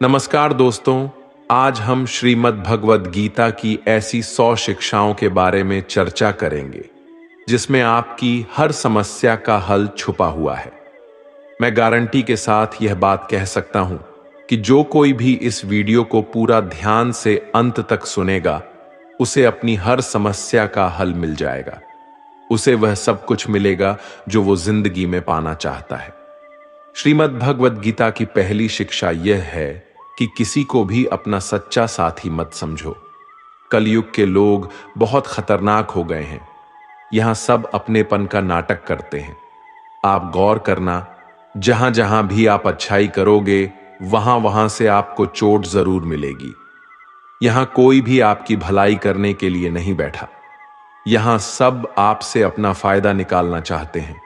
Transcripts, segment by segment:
नमस्कार दोस्तों। आज हम श्रीमद् भगवद गीता की ऐसी 100 शिक्षाओं के बारे में चर्चा करेंगे जिसमें आपकी हर समस्या का हल छुपा हुआ है। मैं गारंटी के साथ यह बात कह सकता हूं कि जो कोई भी इस वीडियो को पूरा ध्यान से अंत तक सुनेगा उसे अपनी हर समस्या का हल मिल जाएगा। उसे वह सब कुछ मिलेगा जो वो जिंदगी में पाना चाहता है। श्रीमद् भगवद गीता की पहली शिक्षा यह है कि किसी को भी अपना सच्चा साथी मत समझो। कलयुग के लोग बहुत खतरनाक हो गए हैं। यहां सब अपनेपन का नाटक करते हैं। आप गौर करना, जहां जहां भी आप अच्छाई करोगे वहां वहां से आपको चोट जरूर मिलेगी। यहां कोई भी आपकी भलाई करने के लिए नहीं बैठा। यहां सब आपसे अपना फायदा निकालना चाहते हैं।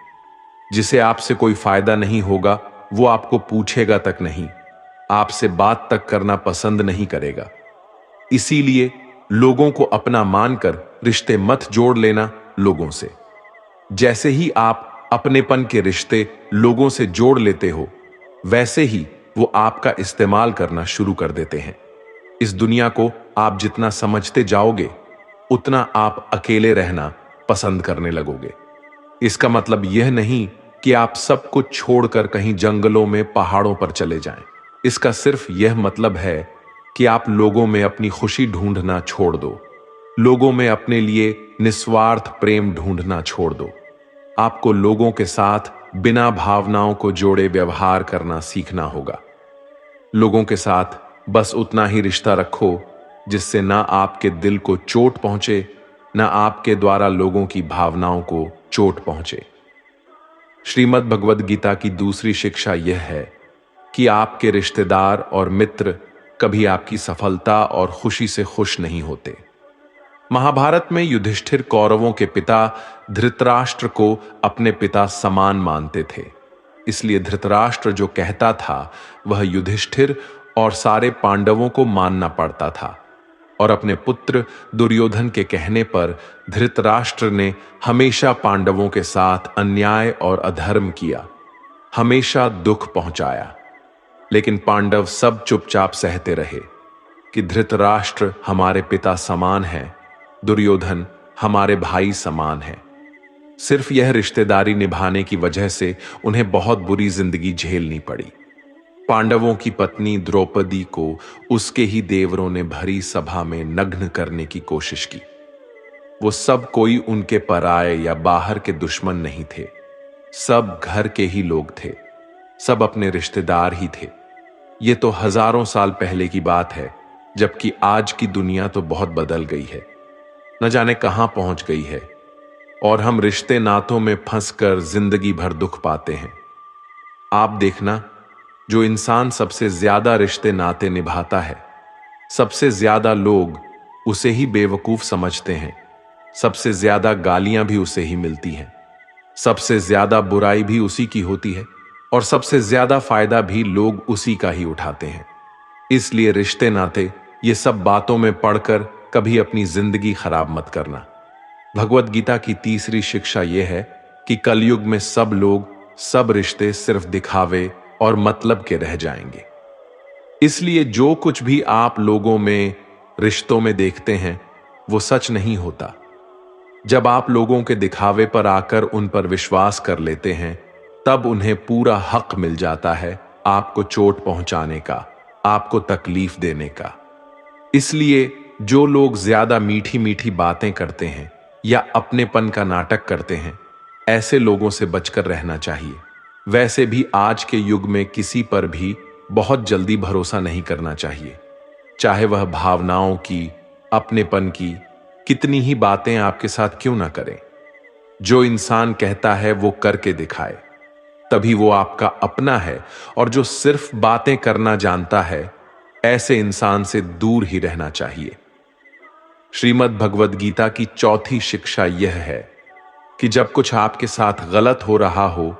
जिसे आपसे कोई फायदा नहीं होगा वो आपको पूछेगा तक नहीं, आपसे बात तक करना पसंद नहीं करेगा। इसीलिए लोगों को अपना मानकर रिश्ते मत जोड़ लेना लोगों से। जैसे ही आप अपनेपन के रिश्ते लोगों से जोड़ लेते हो वैसे ही वो आपका इस्तेमाल करना शुरू कर देते हैं। इस दुनिया को आप जितना समझते जाओगे उतना आप अकेले रहना पसंद करने लगोगे। इसका मतलब यह नहीं कि आप सब कुछ छोड़कर कहीं जंगलों में पहाड़ों पर चले जाएं। इसका सिर्फ यह मतलब है कि आप लोगों में अपनी खुशी ढूंढना छोड़ दो। लोगों में अपने लिए निस्वार्थ प्रेम ढूंढना छोड़ दो। आपको लोगों के साथ बिना भावनाओं को जोड़े व्यवहार करना सीखना होगा। लोगों के साथ बस उतना ही रिश्ता रखो जिससे ना आपके दिल को चोट पहुंचे, ना आपके द्वारा लोगों की भावनाओं को चोट पहुंचे। श्रीमद् भगवद गीता की दूसरी शिक्षा यह है कि आपके रिश्तेदार और मित्र कभी आपकी सफलता और खुशी से खुश नहीं होते। महाभारत में युधिष्ठिर कौरवों के पिता धृतराष्ट्र को अपने पिता समान मानते थे। इसलिए धृतराष्ट्र जो कहता था वह युधिष्ठिर और सारे पांडवों को मानना पड़ता था। और अपने पुत्र दुर्योधन के कहने पर धृतराष्ट्र ने हमेशा पांडवों के साथ अन्याय और अधर्म किया, हमेशा दुख पहुंचाया। लेकिन पांडव सब चुपचाप सहते रहे कि धृतराष्ट्र हमारे पिता समान है, दुर्योधन हमारे भाई समान है। सिर्फ यह रिश्तेदारी निभाने की वजह से उन्हें बहुत बुरी जिंदगी झेलनी पड़ी। पांडवों की पत्नी द्रौपदी को उसके ही देवरों ने भरी सभा में नग्न करने की कोशिश की। वो सब कोई उनके पराये या बाहर के दुश्मन नहीं थे, सब घर के ही लोग थे, सब अपने रिश्तेदार ही थे। ये तो हजारों साल पहले की बात है, जबकि आज की दुनिया तो बहुत बदल गई है, न जाने कहां पहुंच गई है। और हम रिश्ते नातों में फंसकर जिंदगी भर दुख पाते हैं। आप देखना, जो इंसान सबसे ज्यादा रिश्ते नाते निभाता है, सबसे ज्यादा लोग उसे ही बेवकूफ समझते हैं, सबसे ज्यादा गालियां भी उसे ही मिलती हैं, सबसे ज्यादा बुराई भी उसी की होती है और सबसे ज्यादा फायदा भी लोग उसी का ही उठाते हैं। इसलिए रिश्ते नाते ये सब बातों में पढ़कर कभी अपनी जिंदगी खराब मत करना। भगवद गीता की तीसरी शिक्षा यह है कि कलयुग में सब लोग, सब रिश्ते सिर्फ दिखावे और मतलब के रह जाएंगे। इसलिए जो कुछ भी आप लोगों में, रिश्तों में देखते हैं वो सच नहीं होता। जब आप लोगों के दिखावे पर आकर उन पर विश्वास कर लेते हैं तब उन्हें पूरा हक मिल जाता है आपको चोट पहुंचाने का, आपको तकलीफ देने का। इसलिए जो लोग ज्यादा मीठी मीठी बातें करते हैं या अपनेपन का नाटक करते हैं, ऐसे लोगों से बचकर रहना चाहिए। वैसे भी आज के युग में किसी पर भी बहुत जल्दी भरोसा नहीं करना चाहिए, चाहे वह भावनाओं की, अपनेपन की कितनी ही बातें आपके साथ क्यों ना करें। जो इंसान कहता है वो करके दिखाए, तभी वो आपका अपना है। और जो सिर्फ बातें करना जानता है, ऐसे इंसान से दूर ही रहना चाहिए। श्रीमद् भगवद गीता की चौथी शिक्षा यह है कि जब कुछ आपके साथ गलत हो रहा हो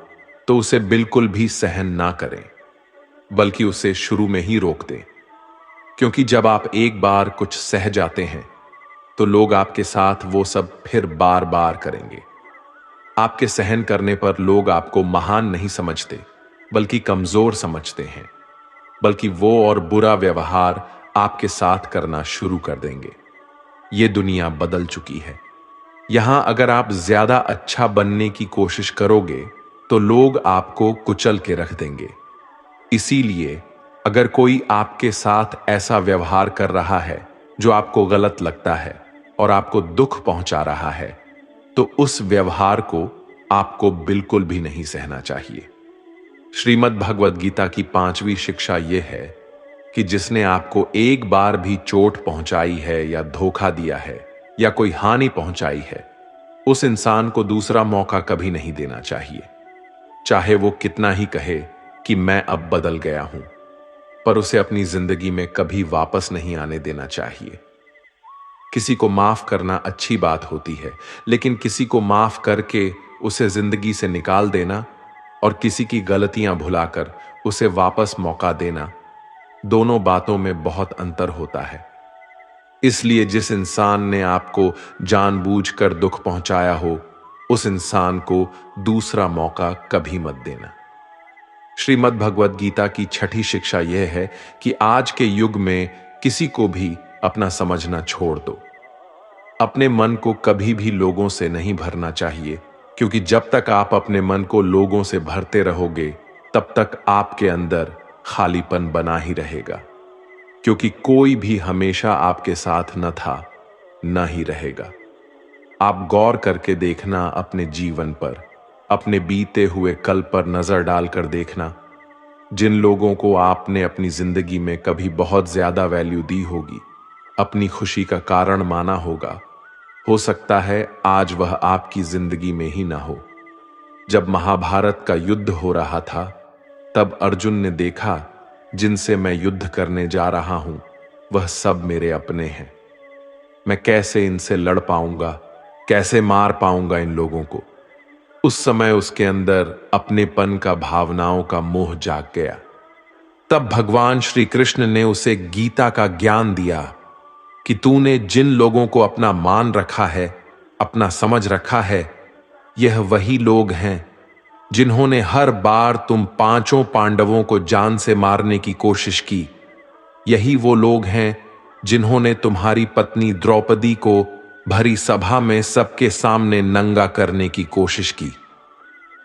तो उसे बिल्कुल भी सहन ना करें, बल्कि उसे शुरू में ही रोक दें। क्योंकि जब आप एक बार कुछ सह जाते हैं तो लोग आपके साथ वो सब फिर बार बार करेंगे। आपके सहन करने पर लोग आपको महान नहीं समझते, बल्कि कमजोर समझते हैं। बल्कि वो और बुरा व्यवहार आपके साथ करना शुरू कर देंगे। ये दुनिया बदल चुकी है। यहां अगर आप ज्यादा अच्छा बनने की कोशिश करोगे तो लोग आपको कुचल के रख देंगे। इसीलिए अगर कोई आपके साथ ऐसा व्यवहार कर रहा है जो आपको गलत लगता है और आपको दुख पहुंचा रहा है, तो उस व्यवहार को आपको बिल्कुल भी नहीं सहना चाहिए। श्रीमद् भगवद गीता की 5वीं शिक्षा यह है कि जिसने आपको एक बार भी चोट पहुंचाई है या धोखा दिया है या कोई हानि पहुंचाई है, उस इंसान को दूसरा मौका कभी नहीं देना चाहिए। चाहे वो कितना ही कहे कि मैं अब बदल गया हूं, पर उसे अपनी जिंदगी में कभी वापस नहीं आने देना चाहिए। किसी को माफ करना अच्छी बात होती है, लेकिन किसी को माफ करके उसे जिंदगी से निकाल देना और किसी की गलतियां भुलाकर उसे वापस मौका देना, दोनों बातों में बहुत अंतर होता है। इसलिए जिस इंसान ने आपको जानबूझकर दुख पहुंचाया हो, उस इंसान को दूसरा मौका कभी मत देना। श्रीमद् भगवद गीता की 6ठी शिक्षा यह है कि आज के युग में किसी को भी अपना समझना छोड़ दो। अपने मन को कभी भी लोगों से नहीं भरना चाहिए, क्योंकि जब तक आप अपने मन को लोगों से भरते रहोगे, तब तक आपके अंदर खालीपन बना ही रहेगा, क्योंकि कोई भी हमेशा आपके साथ न था, न ही रहेगा। आप गौर करके देखना अपने जीवन पर, अपने बीते हुए कल पर नजर डालकर देखना। जिन लोगों को आपने अपनी जिंदगी में कभी बहुत ज्यादा वैल्यू दी होगी, अपनी खुशी का कारण माना होगा, हो सकता है आज वह आपकी जिंदगी में ही ना हो। जब महाभारत का युद्ध हो रहा था, तब अर्जुन ने देखा जिनसे मैं युद्ध करने जा रहा हूं वह सब मेरे अपने हैं। मैं कैसे इनसे लड़ पाऊंगा, कैसे मार पाऊंगा इन लोगों को। उस समय उसके अंदर अपनेपन का, भावनाओं का मोह जाग गया। तब भगवान श्री कृष्ण ने उसे गीता का ज्ञान दिया कि तूने जिन लोगों को अपना मान रखा है, अपना समझ रखा है, यह वही लोग हैं जिन्होंने हर बार तुम 5 पांडवों को जान से मारने की कोशिश की। यही वो लोग हैं जिन्होंने तुम्हारी पत्नी द्रौपदी को भरी सभा में सबके सामने नंगा करने की कोशिश की।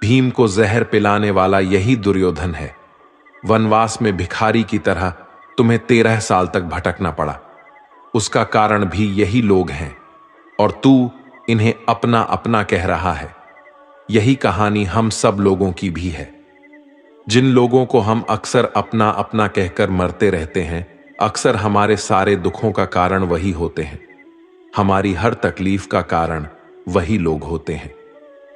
भीम को जहर पिलाने वाला यही दुर्योधन है। वनवास में भिखारी की तरह तुम्हें 13 साल तक भटकना पड़ा, उसका कारण भी यही लोग हैं, और तू इन्हें अपना अपना कह रहा है। यही कहानी हम सब लोगों की भी है। जिन लोगों को हम अक्सर अपना अपना कहकर मरते रहते हैं, अक्सर हमारे सारे दुखों का कारण वही होते हैं। हमारी हर तकलीफ का कारण वही लोग होते हैं।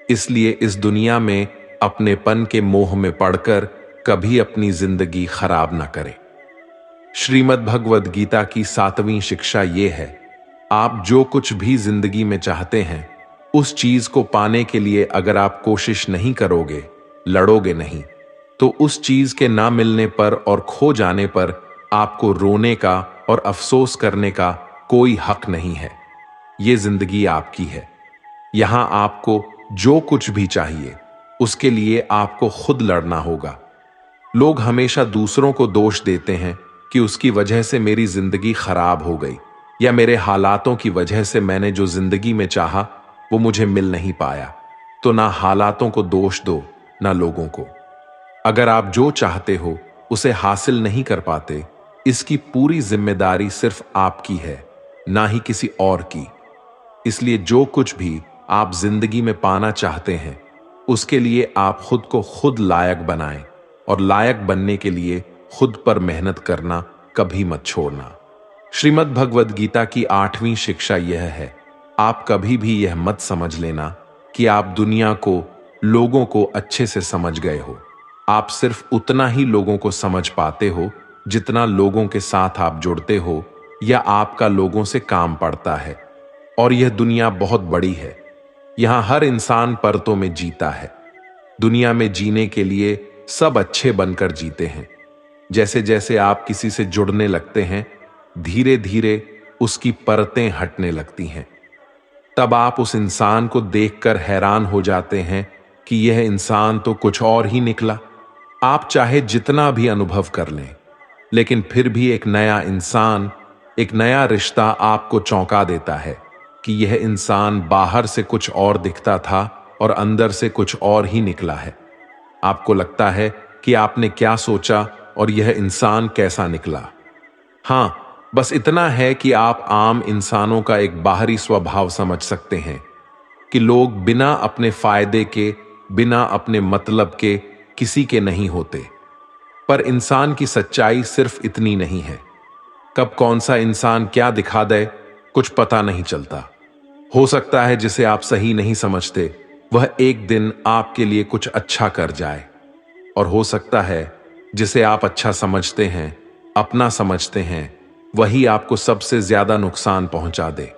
इसलिए इस दुनिया में अपनेपन के मोह में पड़कर कभी अपनी जिंदगी खराब ना करें। श्रीमद् भगवद गीता की 7वीं शिक्षा यह है, आप जो कुछ भी जिंदगी में चाहते हैं, उस चीज को पाने के लिए अगर आप कोशिश नहीं करोगे, लड़ोगे नहीं, तो उस चीज के ना मिलने पर और खो जाने पर आपको रोने का और अफसोस करने का कोई हक नहीं है। ये जिंदगी आपकी है। यहां आपको जो कुछ भी चाहिए, उसके लिए आपको खुद लड़ना होगा। लोग हमेशा दूसरों को दोष देते हैं कि उसकी वजह से मेरी जिंदगी खराब हो गई, या मेरे हालातों की वजह से मैंने जो जिंदगी में चाहा वो मुझे मिल नहीं पाया। तो ना हालातों को दोष दो, ना लोगों को। अगर आप जो चाहते हो उसे हासिल नहीं कर पाते, इसकी पूरी जिम्मेदारी सिर्फ आपकी है, ना ही किसी और की। इसलिए जो कुछ भी आप जिंदगी में पाना चाहते हैं, उसके लिए आप खुद को खुद लायक बनाएं, और लायक बनने के लिए खुद पर मेहनत करना कभी मत छोड़ना। श्रीमद् भगवद गीता की 8वीं शिक्षा यह है, आप कभी भी यह मत समझ लेना कि आप दुनिया को, लोगों को अच्छे से समझ गए हो। आप सिर्फ उतना ही लोगों को समझ पाते हो जितना लोगों के साथ आप जुड़ते हो या आपका लोगों से काम पड़ता है। और यह दुनिया बहुत बड़ी है। यहां हर इंसान परतों में जीता है। दुनिया में जीने के लिए सब अच्छे बनकर जीते हैं। जैसे जैसे आप किसी से जुड़ने लगते हैं, धीरे धीरे उसकी परतें हटने लगती हैं। तब आप उस इंसान को देखकर हैरान हो जाते हैं कि यह इंसान तो कुछ और ही निकला। आप चाहे जितना भी अनुभव कर लें, लेकिन फिर भी एक नया इंसान, एक नया रिश्ता आपको चौंका देता है कि यह इंसान बाहर से कुछ और दिखता था और अंदर से कुछ और ही निकला है। आपको लगता है कि आपने क्या सोचा और यह इंसान कैसा निकला। हाँ, बस इतना है कि आप आम इंसानों का एक बाहरी स्वभाव समझ सकते हैं कि लोग बिना अपने फायदे के, बिना अपने मतलब के किसी के नहीं होते। पर इंसान की सच्चाई सिर्फ इतनी नहीं है। कब कौन सा इंसान क्या दिखा दे, कुछ पता नहीं चलता। हो सकता है जिसे आप सही नहीं समझते, वह एक दिन आपके लिए कुछ अच्छा कर जाए, और हो सकता है जिसे आप अच्छा समझते हैं, अपना समझते हैं, वही आपको सबसे ज्यादा नुकसान पहुंचा दे।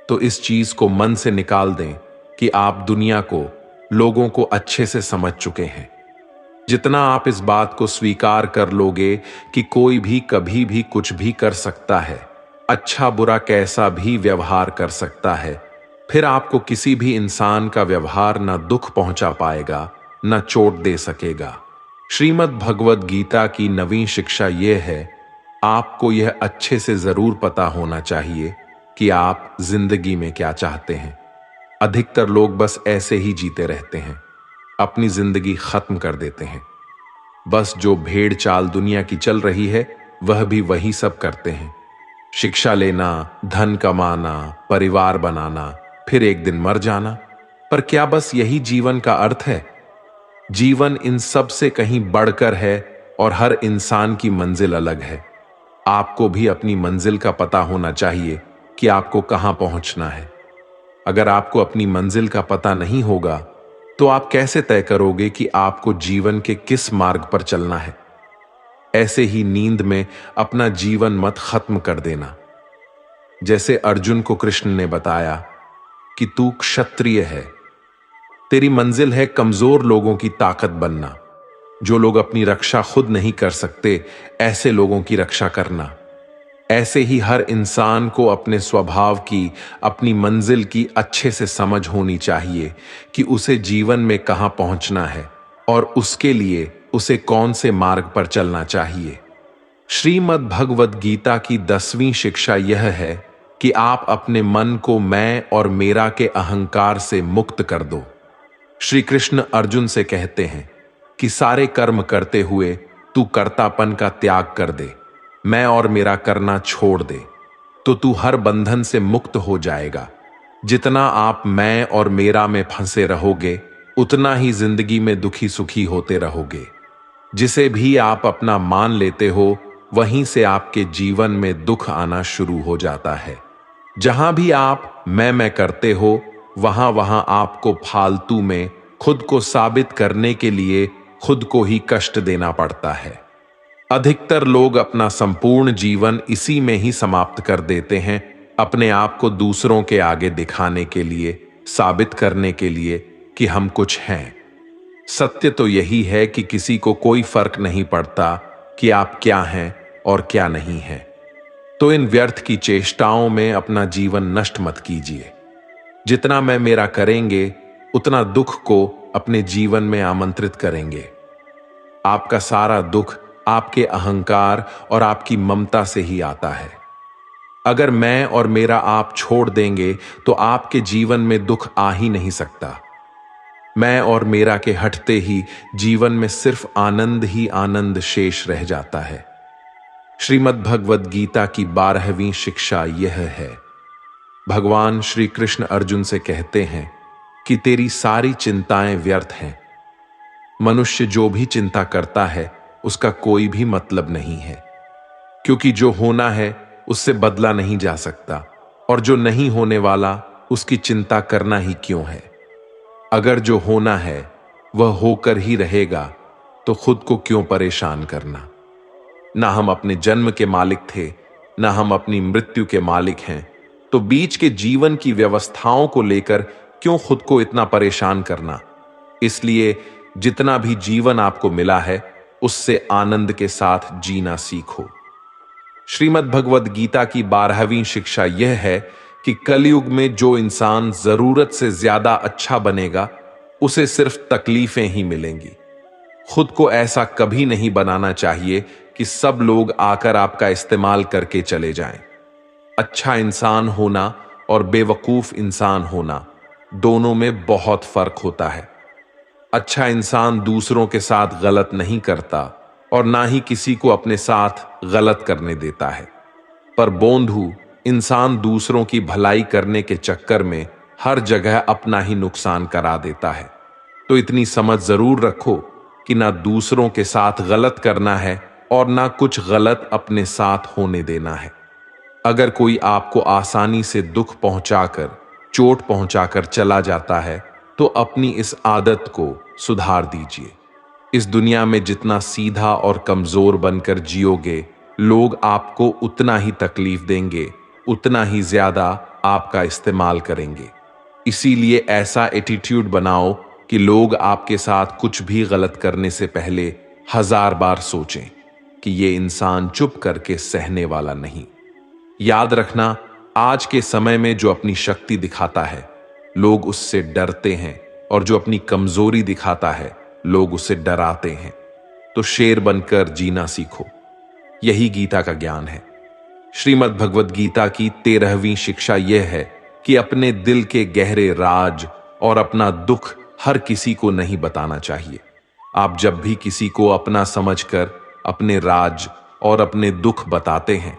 तो इस चीज को मन से निकाल दें कि आप दुनिया को, लोगों को अच्छे से समझ चुके हैं। जितना आप इस बात को स्वीकार कर लोगे कि कोई भी कभी भी कुछ भी कर सकता है, अच्छा बुरा कैसा भी व्यवहार कर सकता है, फिर आपको किसी भी इंसान का व्यवहार ना दुख पहुंचा पाएगा, ना चोट दे सकेगा। श्रीमद् भगवद गीता की नवीन शिक्षा यह है, आपको यह अच्छे से जरूर पता होना चाहिए कि आप जिंदगी में क्या चाहते हैं। अधिकतर लोग बस ऐसे ही जीते रहते हैं, अपनी जिंदगी खत्म कर देते हैं। बस जो भेड़ चाल दुनिया की चल रही है, वह भी वही सब करते हैं। शिक्षा लेना, धन कमाना, परिवार बनाना, फिर एक दिन मर जाना। पर क्या बस यही जीवन का अर्थ है? जीवन इन सब से कहीं बढ़कर है और हर इंसान की मंजिल अलग है। आपको भी अपनी मंजिल का पता होना चाहिए कि आपको कहां पहुंचना है। अगर आपको अपनी मंजिल का पता नहीं होगा, तो आप कैसे तय करोगे कि आपको जीवन के किस मार्ग पर चलना है? ऐसे ही नींद में अपना जीवन मत खत्म कर देना। जैसे अर्जुन को कृष्ण ने बताया कि तू क्षत्रिय है, तेरी मंजिल है कमजोर लोगों की ताकत बनना, जो लोग अपनी रक्षा खुद नहीं कर सकते, ऐसे लोगों की रक्षा करना। ऐसे ही हर इंसान को अपने स्वभाव की, अपनी मंजिल की अच्छे से समझ होनी चाहिए कि उसे जीवन में कहां पहुंचना है और उसके लिए उसे कौन से मार्ग पर चलना चाहिए। श्रीमद् भगवद गीता की 10वीं शिक्षा यह है कि आप अपने मन को मैं और मेरा के अहंकार से मुक्त कर दो। श्री कृष्ण अर्जुन से कहते हैं कि सारे कर्म करते हुए तू कर्तापन का त्याग कर दे, मैं और मेरा करना छोड़ दे, तो तू हर बंधन से मुक्त हो जाएगा। जितना आप मैं और मेरा में फंसे रहोगे, उतना ही जिंदगी में दुखी सुखी होते रहोगे। जिसे भी आप अपना मान लेते हो, वहीं से आपके जीवन में दुख आना शुरू हो जाता है। जहां भी आप मैं करते हो, वहां वहां आपको फालतू में खुद को साबित करने के लिए खुद को ही कष्ट देना पड़ता है। अधिकतर लोग अपना संपूर्ण जीवन इसी में ही समाप्त कर देते हैं, अपने आप को दूसरों के आगे दिखाने के लिए, साबित करने के लिए कि हम कुछ हैं। सत्य तो यही है कि किसी को कोई फर्क नहीं पड़ता कि आप क्या हैं और क्या नहीं हैं। तो इन व्यर्थ की चेष्टाओं में अपना जीवन नष्ट मत कीजिए। जितना मैं मेरा करेंगे, उतना दुख को अपने जीवन में आमंत्रित करेंगे। आपका सारा दुख आपके अहंकार और आपकी ममता से ही आता है। अगर मैं और मेरा आप छोड़ देंगे, तो आपके जीवन में दुख आ ही नहीं सकता। मैं और मेरा के हटते ही जीवन में सिर्फ आनंद ही आनंद शेष रह जाता है। श्रीमद् भगवद गीता की 12वीं शिक्षा यह है। भगवान श्री कृष्ण अर्जुन से कहते हैं कि तेरी सारी चिंताएं व्यर्थ हैं। मनुष्य जो भी चिंता करता है, उसका कोई भी मतलब नहीं है, क्योंकि जो होना है उससे बदला नहीं जा सकता, और जो नहीं होने वाला उसकी चिंता करना ही क्यों है। अगर जो होना है वह होकर ही रहेगा, तो खुद को क्यों परेशान करना। ना हम अपने जन्म के मालिक थे, ना हम अपनी मृत्यु के मालिक हैं, तो बीच के जीवन की व्यवस्थाओं को लेकर क्यों खुद को इतना परेशान करना। इसलिए जितना भी जीवन आपको मिला है, उससे आनंद के साथ जीना सीखो। श्रीमद् भगवद गीता की 12वीं शिक्षा यह है कि कलयुग में जो इंसान जरूरत से ज्यादा अच्छा बनेगा, उसे सिर्फ तकलीफें ही मिलेंगी। खुद को ऐसा कभी नहीं बनाना चाहिए कि सब लोग आकर आपका इस्तेमाल करके चले जाएं। अच्छा इंसान होना और बेवकूफ इंसान होना दोनों में बहुत फर्क होता है। अच्छा इंसान दूसरों के साथ गलत नहीं करता और ना ही किसी को अपने साथ गलत करने देता है, पर बोंधू इंसान दूसरों की भलाई करने के चक्कर में हर जगह अपना ही नुकसान करा देता है। तो इतनी समझ जरूर रखो कि ना दूसरों के साथ गलत करना है और ना कुछ गलत अपने साथ होने देना है। अगर कोई आपको आसानी से दुख पहुंचाकर, चोट पहुंचाकर चला जाता है तो अपनी इस आदत को सुधार दीजिए। इस दुनिया में जितना सीधा और कमजोर बनकर जियोगे, लोग आपको उतना ही तकलीफ देंगे, उतना ही ज्यादा आपका इस्तेमाल करेंगे। इसीलिए ऐसा एटीट्यूड बनाओ कि लोग आपके साथ कुछ भी गलत करने से पहले 1000 बार सोचें कि ये इंसान चुप करके सहने वाला नहीं। याद रखना, आज के समय में जो अपनी शक्ति दिखाता है, लोग उससे डरते हैं, और जो अपनी कमजोरी दिखाता है, लोग उसे डराते हैं। तो शेर बनकर जीना सीखो। यही गीता का ज्ञान है। श्रीमद् भगवद गीता की 13वीं शिक्षा यह है कि अपने दिल के गहरे राज और अपना दुख हर किसी को नहीं बताना चाहिए। आप जब भी किसी को अपना समझकर अपने राज और अपने दुख बताते हैं,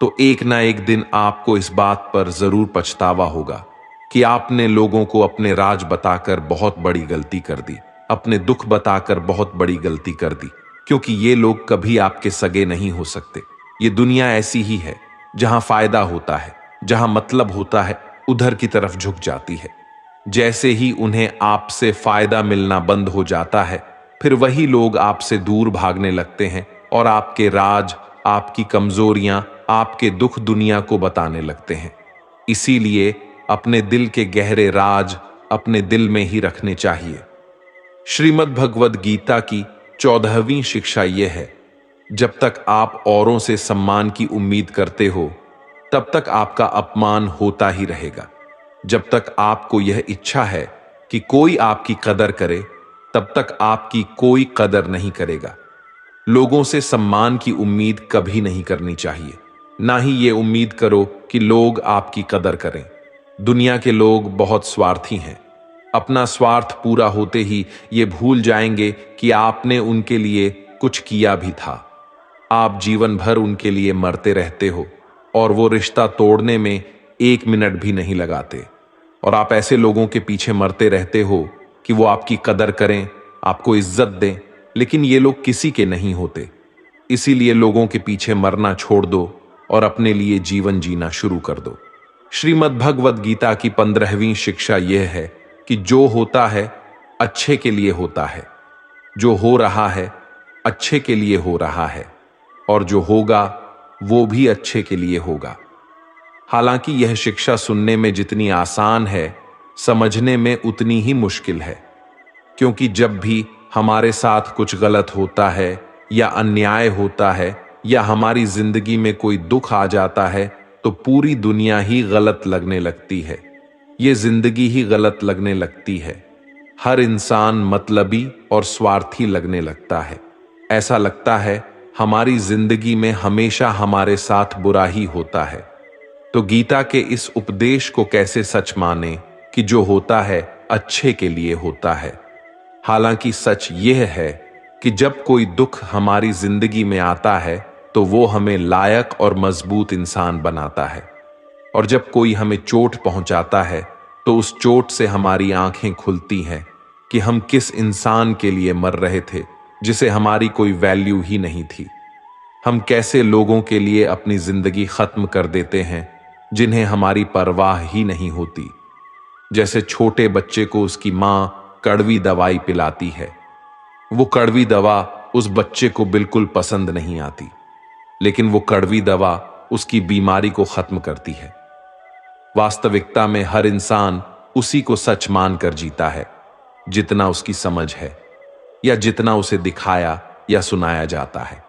तो एक ना एक दिन आपको इस बात पर जरूर पछतावा होगा कि आपने लोगों को अपने राज बताकर बहुत बड़ी गलती कर दी, अपने दुख बताकर बहुत बड़ी गलती कर दी, क्योंकि ये लोग कभी आपके सगे नहीं हो सकते। ये दुनिया ऐसी ही है, जहां फायदा होता है, जहां मतलब होता है, उधर की तरफ झुक जाती है। जैसे ही उन्हें आपसे फायदा मिलना बंद हो जाता है, फिर वही लोग आपसे दूर भागने लगते हैं और आपके राज, आपकी कमजोरियां, आपके दुख दुनिया को बताने लगते हैं। इसीलिए अपने दिल के गहरे राज अपने दिल में ही रखने चाहिए। श्रीमद् भगवद गीता की 14वीं शिक्षा यह है, जब तक आप औरों से सम्मान की उम्मीद करते हो, तब तक आपका अपमान होता ही रहेगा। जब तक आपको यह इच्छा है कि कोई आपकी कदर करे, तब तक आपकी कोई कदर नहीं करेगा। लोगों से सम्मान की उम्मीद कभी नहीं करनी चाहिए। ना ही ये उम्मीद करो कि लोग आपकी कदर करें। दुनिया के लोग बहुत स्वार्थी हैं। अपना स्वार्थ पूरा होते ही ये भूल जाएंगे कि आपने उनके लिए कुछ किया भी था। आप जीवन भर उनके लिए मरते रहते हो और वो रिश्ता तोड़ने में 1 मिनट भी नहीं लगाते। और आप ऐसे लोगों के पीछे मरते रहते हो कि वो आपकी कदर करें, आपको इज्जत दें, लेकिन ये लोग किसी के नहीं होते। इसीलिए लोगों के पीछे मरना छोड़ दो और अपने लिए जीवन जीना शुरू कर दो। श्रीमद् भगवद गीता की 15वीं शिक्षा यह है कि जो होता है अच्छे के लिए होता है, जो हो रहा है अच्छे के लिए हो रहा है, और जो होगा वो भी अच्छे के लिए होगा। हालांकि यह शिक्षा सुनने में जितनी आसान है, समझने में उतनी ही मुश्किल है, क्योंकि जब भी हमारे साथ कुछ गलत होता है या अन्याय होता है या हमारी जिंदगी में कोई दुख आ जाता है, तो पूरी दुनिया ही गलत लगने लगती है। ये जिंदगी ही गलत लगने लगती है। हर इंसान मतलबी और स्वार्थी लगने लगता है। ऐसा लगता है हमारी जिंदगी में हमेशा हमारे साथ बुरा ही होता है। तो गीता के इस उपदेश को कैसे सच माने कि जो होता है अच्छे के लिए होता है। हालांकि सच यह है कि जब कोई दुख हमारी जिंदगी में आता है, तो वो हमें लायक और मजबूत इंसान बनाता है। और जब कोई हमें चोट पहुंचाता है, तो उस चोट से हमारी आंखें खुलती हैं कि हम किस इंसान के लिए मर रहे थे, जिसे हमारी कोई वैल्यू ही नहीं थी। हम कैसे लोगों के लिए अपनी जिंदगी खत्म कर देते हैं, जिन्हें हमारी परवाह ही नहीं होती। जैसे छोटे बच्चे को उसकी मां कड़वी दवाई पिलाती है। वो कड़वी दवा उस बच्चे को बिल्कुल पसंद नहीं आती, लेकिन वो कड़वी दवा उसकी बीमारी को खत्म करती है। वास्तविकता में हर इंसान उसी को सच मानकर जीता है जितना उसकी समझ है या जितना उसे दिखाया या सुनाया जाता है।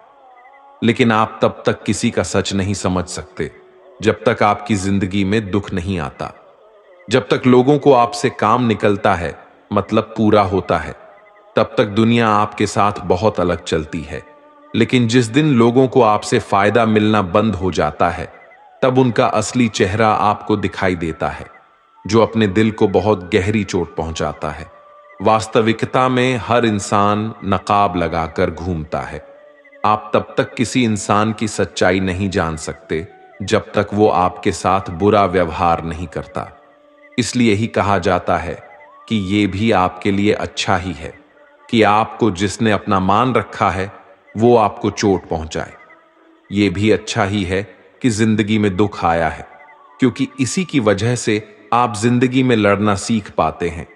लेकिन आप तब तक किसी का सच नहीं समझ सकते जब तक आपकी जिंदगी में दुख नहीं आता। जब तक लोगों को आपसे काम निकलता है, मतलब पूरा होता है, तब तक दुनिया आपके साथ बहुत अलग चलती है। लेकिन जिस दिन लोगों को आपसे फायदा मिलना बंद हो जाता है, तब उनका असली चेहरा आपको दिखाई देता है, जो अपने दिल को बहुत गहरी चोट पहुंचाता है। वास्तविकता में हर इंसान नकाब लगाकर घूमता है। आप तब तक किसी इंसान की सच्चाई नहीं जान सकते जब तक वो आपके साथ बुरा व्यवहार नहीं करता। इसलिए ही कहा जाता है कि ये भी आपके लिए अच्छा ही है कि आपको जिसने अपना मान रखा है वो आपको चोट पहुंचाए। ये भी अच्छा ही है कि जिंदगी में दुख आया है, क्योंकि इसी की वजह से आप जिंदगी में लड़ना सीख पाते हैं,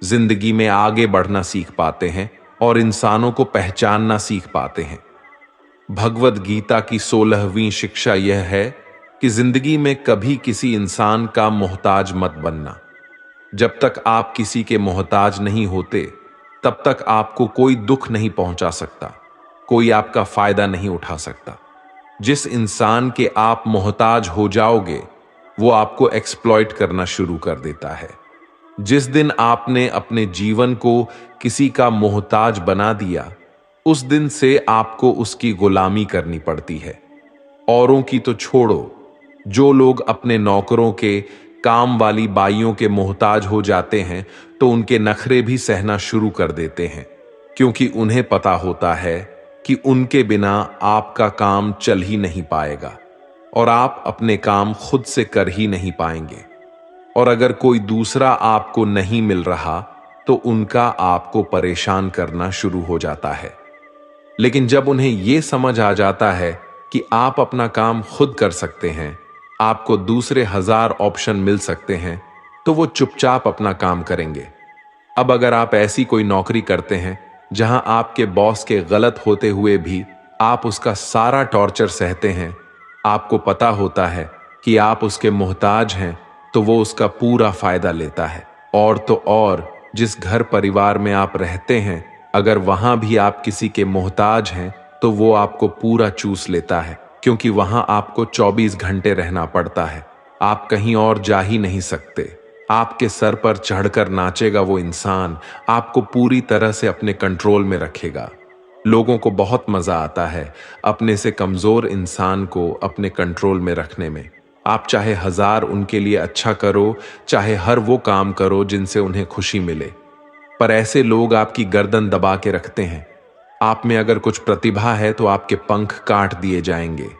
जिंदगी में आगे बढ़ना सीख पाते हैं और इंसानों को पहचानना सीख पाते हैं। भगवद गीता की 16वीं शिक्षा यह है कि जिंदगी में कभी किसी इंसान का मोहताज मत बनना। जब तक आप किसी के मोहताज नहीं होते, तब तक आपको कोई दुख नहीं पहुंचा सकता, कोई आपका फायदा नहीं उठा सकता। जिस इंसान के आप मोहताज हो जाओगे, वो आपको एक्सप्लॉइट करना शुरू कर देता है। जिस दिन आपने अपने जीवन को किसी का मोहताज बना दिया, उस दिन से आपको उसकी गुलामी करनी पड़ती है। औरों की तो छोड़ो, जो लोग अपने नौकरों के, काम वाली बाइयों के मोहताज हो जाते हैं, तो उनके नखरे भी सहना शुरू कर देते हैं, क्योंकि उन्हें पता होता है कि उनके बिना आपका काम चल ही नहीं पाएगा और आप अपने काम खुद से कर ही नहीं पाएंगे। और अगर कोई दूसरा आपको नहीं मिल रहा, तो उनका आपको परेशान करना शुरू हो जाता है। लेकिन जब उन्हें यह समझ आ जाता है कि आप अपना काम खुद कर सकते हैं, आपको दूसरे 1000 ऑप्शन मिल सकते हैं, तो वो चुपचाप अपना काम करेंगे। अब अगर आप ऐसी कोई नौकरी करते हैं जहां आपके बॉस के गलत होते हुए भी आप उसका सारा टॉर्चर सहते हैं, आपको पता होता है कि आप उसके मोहताज हैं, तो वो उसका पूरा फायदा लेता है। और तो और, जिस घर परिवार में आप रहते हैं, अगर वहां भी आप किसी के मोहताज हैं, तो वो आपको पूरा चूस लेता है, क्योंकि वहां आपको 24 घंटे रहना पड़ता है। आप कहीं और जा ही नहीं सकते। आपके सर पर चढ़कर नाचेगा वो इंसान, आपको पूरी तरह से अपने कंट्रोल में रखेगा। लोगों को बहुत मजा आता है अपने से कमजोर इंसान को अपने कंट्रोल में रखने में। आप चाहे 1000 उनके लिए अच्छा करो, चाहे हर वो काम करो जिनसे उन्हें खुशी मिले, पर ऐसे लोग आपकी गर्दन दबा के रखते हैं। आप में अगर कुछ प्रतिभा है तो आपके पंख काट दिए जाएंगे।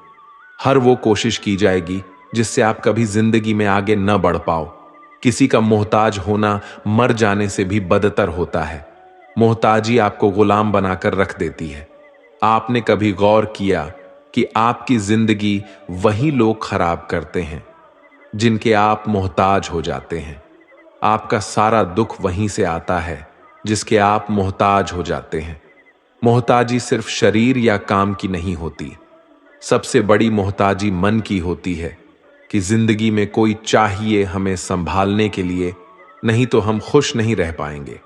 हर वो कोशिश की जाएगी जिससे आप कभी जिंदगी में आगे न बढ़ पाओ। किसी का मोहताज होना मर जाने से भी बदतर होता है। मोहताजी आपको गुलाम बनाकर रख देती है। आपने कभी गौर किया कि आपकी जिंदगी वही लोग खराब करते हैं जिनके आप मोहताज हो जाते हैं। आपका सारा दुख वहीं से आता है जिसके आप मोहताज हो जाते हैं। मोहताजी सिर्फ शरीर या काम की नहीं होती, सबसे बड़ी मोहताजी मन की होती है कि जिंदगी में कोई चाहिए हमें संभालने के लिए, नहीं तो हम खुश नहीं रह पाएंगे।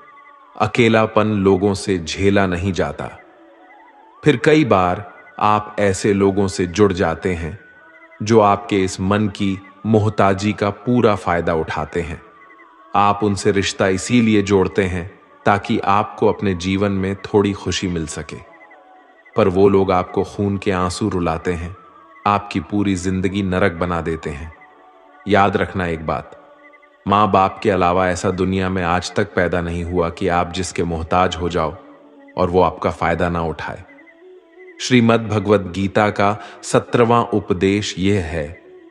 अकेलापन लोगों से झेला नहीं जाता। फिर कई बार आप ऐसे लोगों से जुड़ जाते हैं जो आपके इस मन की मोहताजी का पूरा फायदा उठाते हैं। आप उनसे रिश्ता इसीलिए जोड़ते हैं ताकि आपको अपने जीवन में थोड़ी खुशी मिल सके, पर वो लोग आपको खून के आंसू रुलाते हैं, आपकी पूरी जिंदगी नरक बना देते हैं। याद रखना एक बात, माँ बाप के अलावा ऐसा दुनिया में आज तक पैदा नहीं हुआ कि आप जिसके मोहताज हो जाओ और वो आपका फायदा ना उठाए। श्रीमद् भगवद गीता का 17वां उपदेश यह है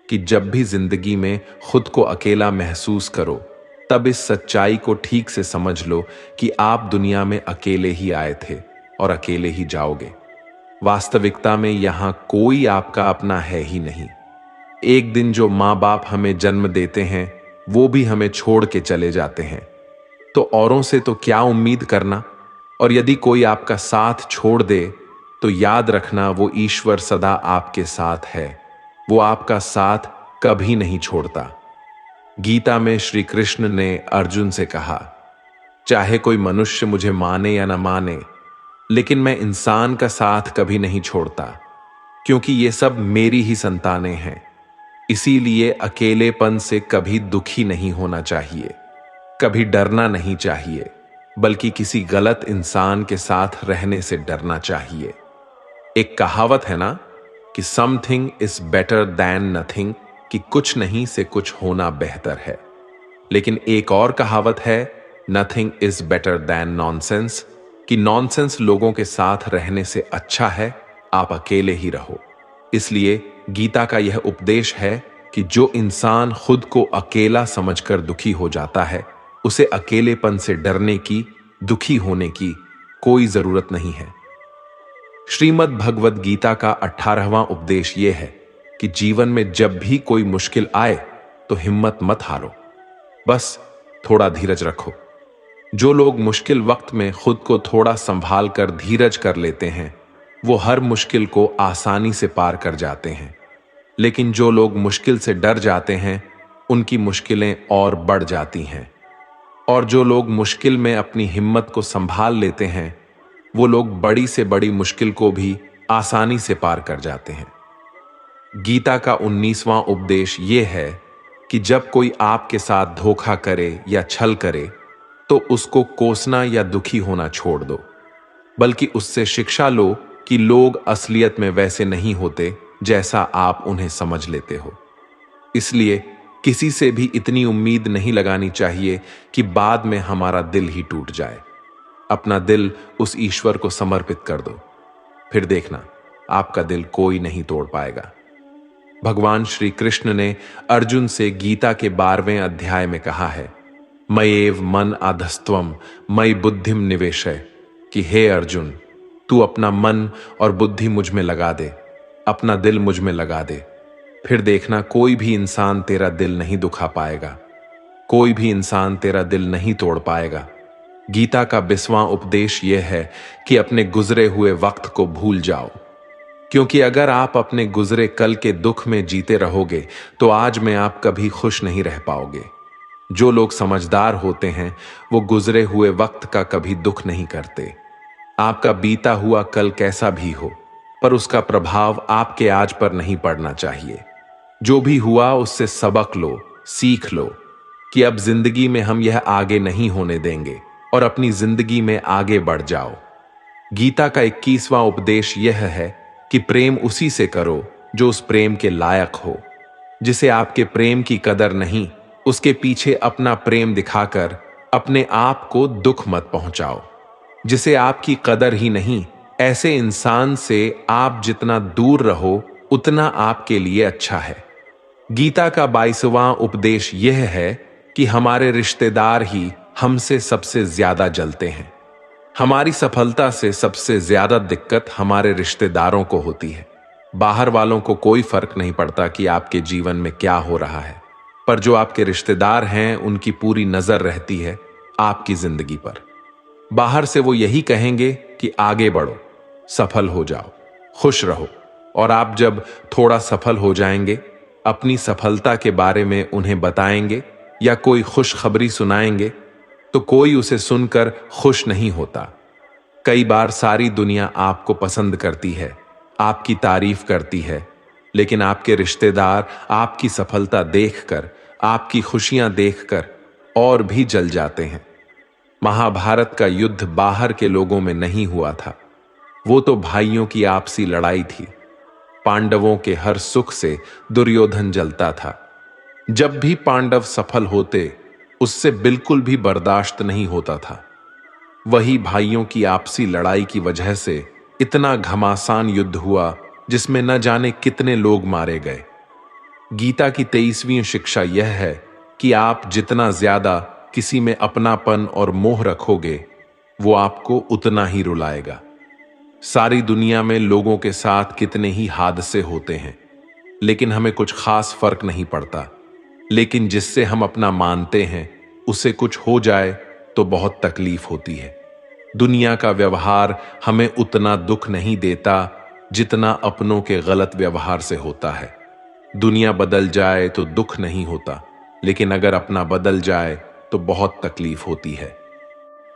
कि जब भी जिंदगी में खुद को अकेला महसूस करो, तब इस सच्चाई को ठीक से समझ लो कि आप दुनिया में अकेले ही आए थे और अकेले ही जाओगे। वास्तविकता में यहां कोई आपका अपना है ही नहीं। एक दिन जो माँ बाप हमें जन्म देते हैं, वो भी हमें छोड़ के चले जाते हैं, तो औरों से तो क्या उम्मीद करना। और यदि कोई आपका साथ छोड़ दे, तो याद रखना वो ईश्वर सदा आपके साथ है, वो आपका साथ कभी नहीं छोड़ता। गीता में श्री कृष्ण ने अर्जुन से कहा, चाहे कोई मनुष्य मुझे माने या न माने, लेकिन मैं इंसान का साथ कभी नहीं छोड़ता, क्योंकि ये सब मेरी ही संतानें हैं। इसीलिए अकेलेपन से कभी दुखी नहीं होना चाहिए, कभी डरना नहीं चाहिए, बल्कि किसी गलत इंसान के साथ रहने से डरना चाहिए। एक कहावत है ना कि something is better than nothing, कि कुछ नहीं से कुछ होना बेहतर है। लेकिन एक और कहावत है, nothing is better than nonsense, कि नॉनसेंस लोगों के साथ रहने से अच्छा है आप अकेले ही रहो। इसलिए गीता का यह उपदेश है कि जो इंसान खुद को अकेला समझकर दुखी हो जाता है, उसे अकेलेपन से डरने की, दुखी होने की कोई जरूरत नहीं है। श्रीमद् भगवद गीता का 18वां उपदेश यह है कि जीवन में जब भी कोई मुश्किल आए तो हिम्मत मत हारो, बस थोड़ा धीरज रखो। जो लोग मुश्किल वक्त में खुद को थोड़ा संभाल कर धीरज कर लेते हैं, वो हर मुश्किल को आसानी से पार कर जाते हैं। लेकिन जो लोग मुश्किल से डर जाते हैं, उनकी मुश्किलें और बढ़ जाती हैं। और जो लोग मुश्किल में अपनी हिम्मत को संभाल लेते हैं, वो लोग बड़ी से बड़ी मुश्किल को भी आसानी से पार कर जाते हैं। गीता का 19वां उपदेश यह है कि जब कोई आपके साथ धोखा करे या छल करे, तो उसको कोसना या दुखी होना छोड़ दो, बल्कि उससे शिक्षा लो कि लोग असलियत में वैसे नहीं होते जैसा आप उन्हें समझ लेते हो। इसलिए किसी से भी इतनी उम्मीद नहीं लगानी चाहिए कि बाद में हमारा दिल ही टूट जाए। अपना दिल उस ईश्वर को समर्पित कर दो, फिर देखना आपका दिल कोई नहीं तोड़ पाएगा। भगवान श्री कृष्ण ने अर्जुन से गीता के 12वें अध्याय में कहा है, मयेव मन आधस्त्वम मयि बुद्धिम निवेशय, कि हे अर्जुन, तू अपना मन और बुद्धि मुझ में लगा दे, अपना दिल मुझ में लगा दे, फिर देखना कोई भी इंसान तेरा दिल नहीं दुखा पाएगा, कोई भी इंसान तेरा दिल नहीं तोड़ पाएगा। गीता का 20वां उपदेश यह है कि अपने गुजरे हुए वक्त को भूल जाओ, क्योंकि अगर आप अपने गुजरे कल के दुख में जीते रहोगे तो आज में आप कभी खुश नहीं रह पाओगे। जो लोग समझदार होते हैं वो गुजरे हुए वक्त का कभी दुख नहीं करते। आपका बीता हुआ कल कैसा भी हो, पर उसका प्रभाव आपके आज पर नहीं पड़ना चाहिए। जो भी हुआ उससे सबक लो, सीख लो कि अब जिंदगी में हम यह आगे नहीं होने देंगे और अपनी जिंदगी में आगे बढ़ जाओ। गीता का 21वां उपदेश यह है कि प्रेम उसी से करो जो उस प्रेम के लायक हो। जिसे आपके प्रेम की कदर नहीं, उसके पीछे अपना प्रेम दिखाकर अपने आप को दुख मत पहुंचाओ। जिसे आपकी कदर ही नहीं, ऐसे इंसान से आप जितना दूर रहो उतना आपके लिए अच्छा है। गीता का 22वां उपदेश यह है कि हमारे रिश्तेदार ही हमसे सबसे ज्यादा जलते हैं। हमारी सफलता से सबसे ज्यादा दिक्कत हमारे रिश्तेदारों को होती है। बाहर वालों को कोई फर्क नहीं पड़ता कि आपके जीवन में क्या हो रहा है, पर जो आपके रिश्तेदार हैं उनकी पूरी नजर रहती है आपकी जिंदगी पर। बाहर से वो यही कहेंगे कि आगे बढ़ो, सफल हो जाओ, खुश रहो, और आप जब थोड़ा सफल हो जाएंगे, अपनी सफलता के बारे में उन्हें बताएंगे या कोई खुशखबरी सुनाएंगे, तो कोई उसे सुनकर खुश नहीं होता। कई बार सारी दुनिया आपको पसंद करती है, आपकी तारीफ करती है, लेकिन आपके रिश्तेदार आपकी सफलता देखकर, आपकी खुशियां देखकर और भी जल जाते हैं। महाभारत का युद्ध बाहर के लोगों में नहीं हुआ था, वो तो भाइयों की आपसी लड़ाई थी। पांडवों के हर सुख से दुर्योधन जलता था। जब भी पांडव सफल होते, उससे बिल्कुल भी बर्दाश्त नहीं होता था। वही भाइयों की आपसी लड़ाई की वजह से इतना घमासान युद्ध हुआ जिसमें न जाने कितने लोग मारे गए। गीता की 23वीं शिक्षा यह है कि आप जितना ज्यादा किसी में अपनापन और मोह रखोगे, वो आपको उतना ही रुलाएगा। सारी दुनिया में लोगों के साथ कितने ही हादसे होते हैं, लेकिन हमें कुछ खास फर्क नहीं पड़ता। लेकिन जिससे हम अपना मानते हैं, उसे कुछ हो जाए तो बहुत तकलीफ होती है। दुनिया का व्यवहार हमें उतना दुख नहीं देता जितना अपनों के गलत व्यवहार से होता है। दुनिया बदल जाए तो दुख नहीं होता, लेकिन अगर अपना बदल जाए तो बहुत तकलीफ होती है।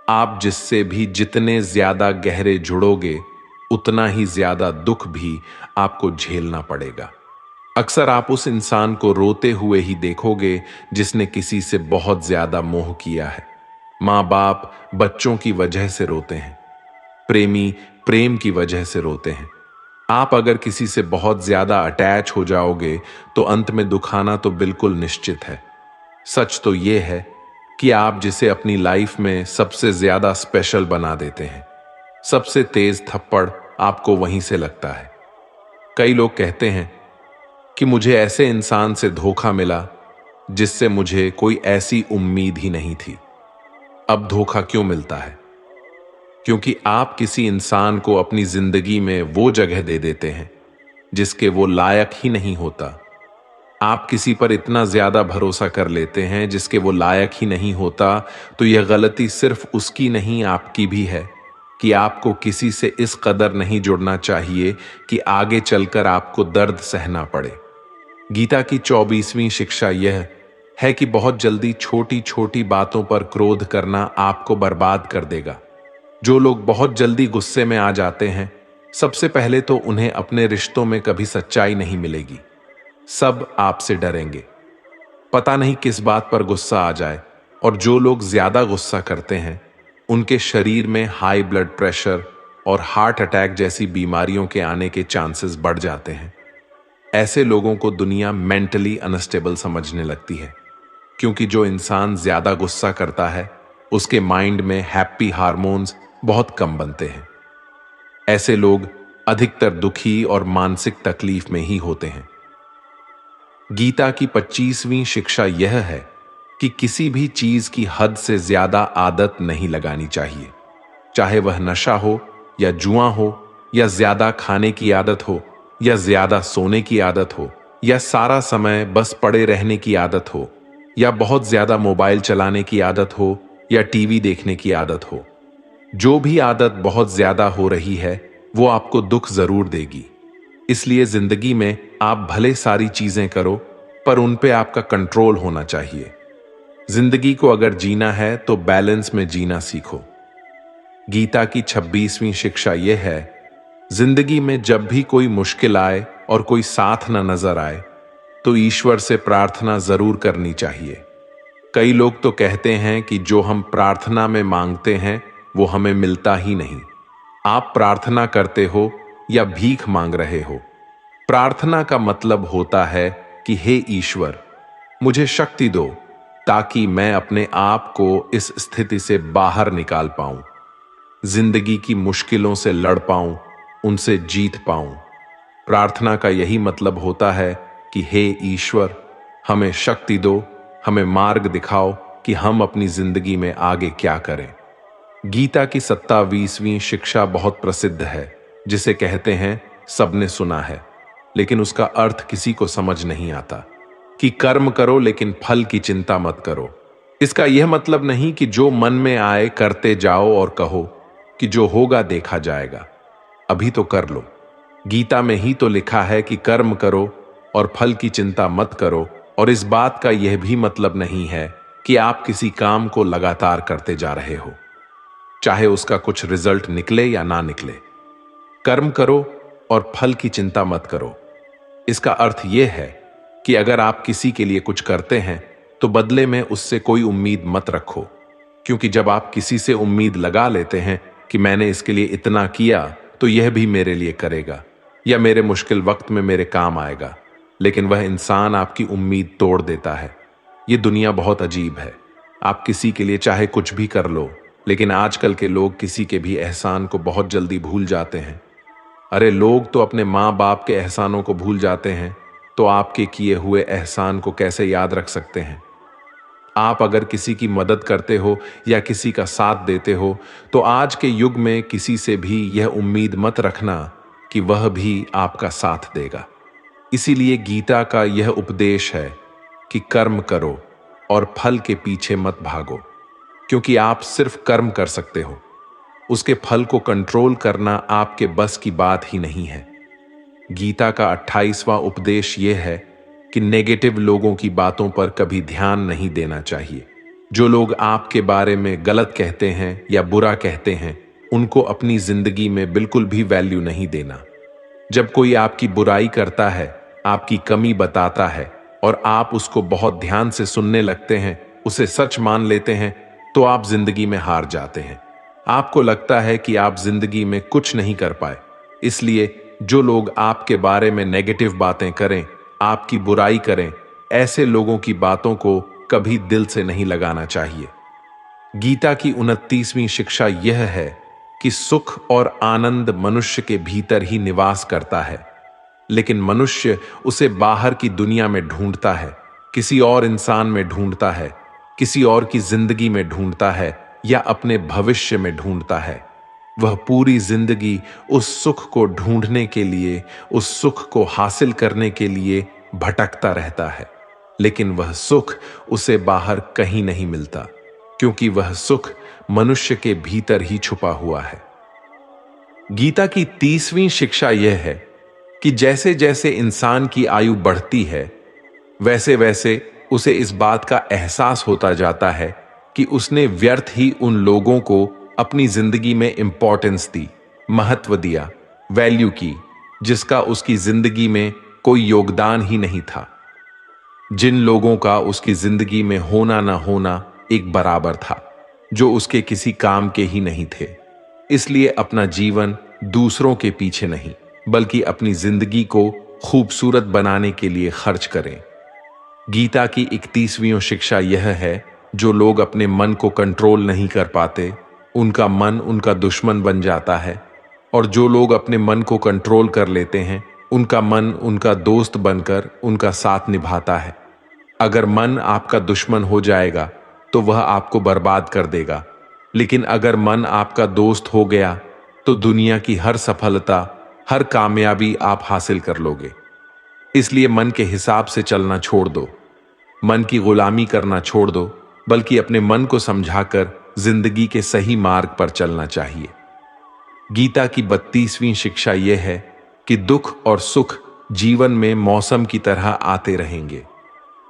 आप जिससे भी जितने ज्यादा गहरे जुड़ोगे, उतना ही ज्यादा दुख भी आपको झेलना पड़ेगा। अक्सर आप उस इंसान को रोते हुए ही देखोगे जिसने किसी से बहुत ज्यादा मोह किया है। माँ बाप बच्चों की वजह से रोते हैं, प्रेमी प्रेम की वजह से रोते हैं, आप अगर किसी से बहुत ज्यादा अटैच हो जाओगे तो अंत में दुखाना तो बिल्कुल निश्चित है। सच तो यह है कि आप जिसे अपनी लाइफ में सबसे ज्यादा स्पेशल बना देते हैं, सबसे तेज थप्पड़ आपको वहीं से लगता है। कई लोग कहते हैं कि मुझे ऐसे इंसान से धोखा मिला जिससे मुझे कोई ऐसी उम्मीद ही नहीं थी। अब धोखा क्यों मिलता है? क्योंकि आप किसी इंसान को अपनी जिंदगी में वो जगह दे देते हैं जिसके वो लायक ही नहीं होता। आप किसी पर इतना ज्यादा भरोसा कर लेते हैं जिसके वो लायक ही नहीं होता, तो यह गलती सिर्फ उसकी नहीं आपकी भी है कि आपको किसी से इस कदर नहीं जुड़ना चाहिए कि आगे चलकर आपको दर्द सहना पड़े। गीता की 24वीं शिक्षा यह है कि बहुत जल्दी छोटी छोटी बातों पर क्रोध करना आपको बर्बाद कर देगा। जो लोग बहुत जल्दी गुस्से में आ जाते हैं, सबसे पहले तो उन्हें अपने रिश्तों में कभी सच्चाई नहीं मिलेगी। सब आपसे डरेंगे, पता नहीं किस बात पर गुस्सा आ जाए। और जो लोग ज्यादा गुस्सा करते हैं, उनके शरीर में हाई ब्लड प्रेशर और हार्ट अटैक जैसी बीमारियों के आने के चांसेस बढ़ जाते हैं। ऐसे लोगों को दुनिया मेंटली अनस्टेबल समझने लगती है, क्योंकि जो इंसान ज्यादा गुस्सा करता है उसके माइंड में हैप्पी हार्मोन्स बहुत कम बनते हैं। ऐसे लोग अधिकतर दुखी और मानसिक तकलीफ में ही होते हैं। गीता की 25वीं शिक्षा यह है कि किसी भी चीज की हद से ज्यादा आदत नहीं लगानी चाहिए, चाहे वह नशा हो या जुआ हो या ज्यादा खाने की आदत हो या ज्यादा सोने की आदत हो या सारा समय बस पड़े रहने की आदत हो या बहुत ज्यादा मोबाइल चलाने की आदत हो या टीवी देखने की आदत हो। जो भी आदत बहुत ज्यादा हो रही है वो आपको दुख जरूर देगी। इसलिए जिंदगी में आप भले सारी चीजें करो, पर उन पे आपका कंट्रोल होना चाहिए। जिंदगी को अगर जीना है तो बैलेंस में जीना सीखो। गीता की 26वीं शिक्षा यह है, जिंदगी में जब भी कोई मुश्किल आए और कोई साथ न नजर आए तो ईश्वर से प्रार्थना जरूर करनी चाहिए। कई लोग तो कहते हैं कि जो हम प्रार्थना में मांगते हैं वो हमें मिलता ही नहीं। आप प्रार्थना करते हो या भीख मांग रहे हो, प्रार्थना का मतलब होता है कि हे ईश्वर, मुझे शक्ति दो ताकि मैं अपने आप को इस स्थिति से बाहर निकाल पाऊं, जिंदगी की मुश्किलों से लड़ पाऊं, उनसे जीत पाऊं। प्रार्थना का यही मतलब होता है कि हे ईश्वर, हमें शक्ति दो, हमें मार्ग दिखाओ कि हम अपनी जिंदगी में आगे क्या करें। गीता की 27वीं शिक्षा बहुत प्रसिद्ध है, जिसे कहते हैं सबने सुना है, लेकिन उसका अर्थ किसी को समझ नहीं आता कि कर्म करो लेकिन फल की चिंता मत करो। इसका यह मतलब नहीं कि जो मन में आए करते जाओ और कहो कि जो होगा देखा जाएगा, अभी तो कर लो। गीता में ही तो लिखा है कि कर्म करो और फल की चिंता मत करो। और इस बात का यह भी मतलब नहीं है कि आप किसी काम को लगातार करते जा रहे हो, चाहे उसका कुछ रिजल्ट निकले या ना निकले। कर्म करो और फल की चिंता मत करो। इसका अर्थ यह है कि अगर आप किसी के लिए कुछ करते हैं तो बदले में उससे कोई उम्मीद मत रखो, क्योंकि जब आप किसी से उम्मीद लगा लेते हैं कि मैंने इसके लिए इतना किया तो यह भी मेरे लिए करेगा या मेरे मुश्किल वक्त में मेरे काम आएगा, लेकिन वह इंसान आपकी उम्मीद तोड़ देता है। यह दुनिया बहुत अजीब है। आप किसी के लिए चाहे कुछ भी कर लो, लेकिन आजकल के लोग किसी के भी एहसान को बहुत जल्दी भूल जाते हैं। अरे लोग तो अपने माँ बाप के एहसानों को भूल जाते हैं, तो आपके किए हुए एहसान को कैसे याद रख सकते हैं। आप अगर किसी की मदद करते हो या किसी का साथ देते हो तो आज के युग में किसी से भी यह उम्मीद मत रखना कि वह भी आपका साथ देगा। इसीलिए गीता का यह उपदेश है कि कर्म करो और फल के पीछे मत भागो, क्योंकि आप सिर्फ कर्म कर सकते हो, उसके फल को कंट्रोल करना आपके बस की बात ही नहीं है। गीता का 28वां उपदेश यह है कि नेगेटिव लोगों की बातों पर कभी ध्यान नहीं देना चाहिए। जो लोग आपके बारे में गलत कहते हैं या बुरा कहते हैं, उनको अपनी जिंदगी में बिल्कुल भी वैल्यू नहीं देना। जब कोई आपकी बुराई करता है, आपकी कमी बताता है और आप उसको बहुत ध्यान से सुनने लगते हैं, उसे सच मान लेते हैं, तो आप जिंदगी में हार जाते हैं। आपको लगता है कि आप जिंदगी में कुछ नहीं कर पाए, इसलिए जो लोग आपके बारे में नेगेटिव बातें करें, आपकी बुराई करें, ऐसे लोगों की बातों को कभी दिल से नहीं लगाना चाहिए। गीता की 29वीं शिक्षा यह है कि सुख और आनंद मनुष्य के भीतर ही निवास करता है, लेकिन मनुष्य उसे बाहर की दुनिया में ढूंढता है, किसी और इंसान में ढूंढता है, किसी और की जिंदगी में ढूंढता है या अपने भविष्य में ढूंढता है। वह पूरी जिंदगी उस सुख को ढूंढने के लिए, उस सुख को हासिल करने के लिए भटकता रहता है, लेकिन वह सुख उसे बाहर कहीं नहीं मिलता, क्योंकि वह सुख मनुष्य के भीतर ही छुपा हुआ है। गीता की 30वीं शिक्षा यह है कि जैसे जैसे इंसान की आयु बढ़ती है, वैसे वैसे उसे इस बात का एहसास होता जाता है कि उसने व्यर्थ ही उन लोगों को अपनी जिंदगी में इंपॉर्टेंस दी, महत्व दिया, वैल्यू की, जिसका उसकी जिंदगी में कोई योगदान ही नहीं था, जिन लोगों का उसकी जिंदगी में होना ना होना एक बराबर था, जो उसके किसी काम के ही नहीं थे। इसलिए अपना जीवन दूसरों के पीछे नहीं, बल्कि अपनी जिंदगी को खूबसूरत बनाने के लिए खर्च करें। गीता की 31वीं शिक्षा यह है, जो लोग अपने मन को कंट्रोल नहीं कर पाते, उनका मन उनका दुश्मन बन जाता है, और जो लोग अपने मन को कंट्रोल कर लेते हैं, उनका मन उनका दोस्त बनकर उनका साथ निभाता है। अगर मन आपका दुश्मन हो जाएगा तो वह आपको बर्बाद कर देगा, लेकिन अगर मन आपका दोस्त हो गया तो दुनिया की हर सफलता, हर कामयाबी आप हासिल कर लोगे। इसलिए मन के हिसाब से चलना छोड़ दो, मन की गुलामी करना छोड़ दो, बल्कि अपने मन को समझाकर जिंदगी के सही मार्ग पर चलना चाहिए। गीता की 32वीं शिक्षा यह है कि दुख और सुख जीवन में मौसम की तरह आते रहेंगे।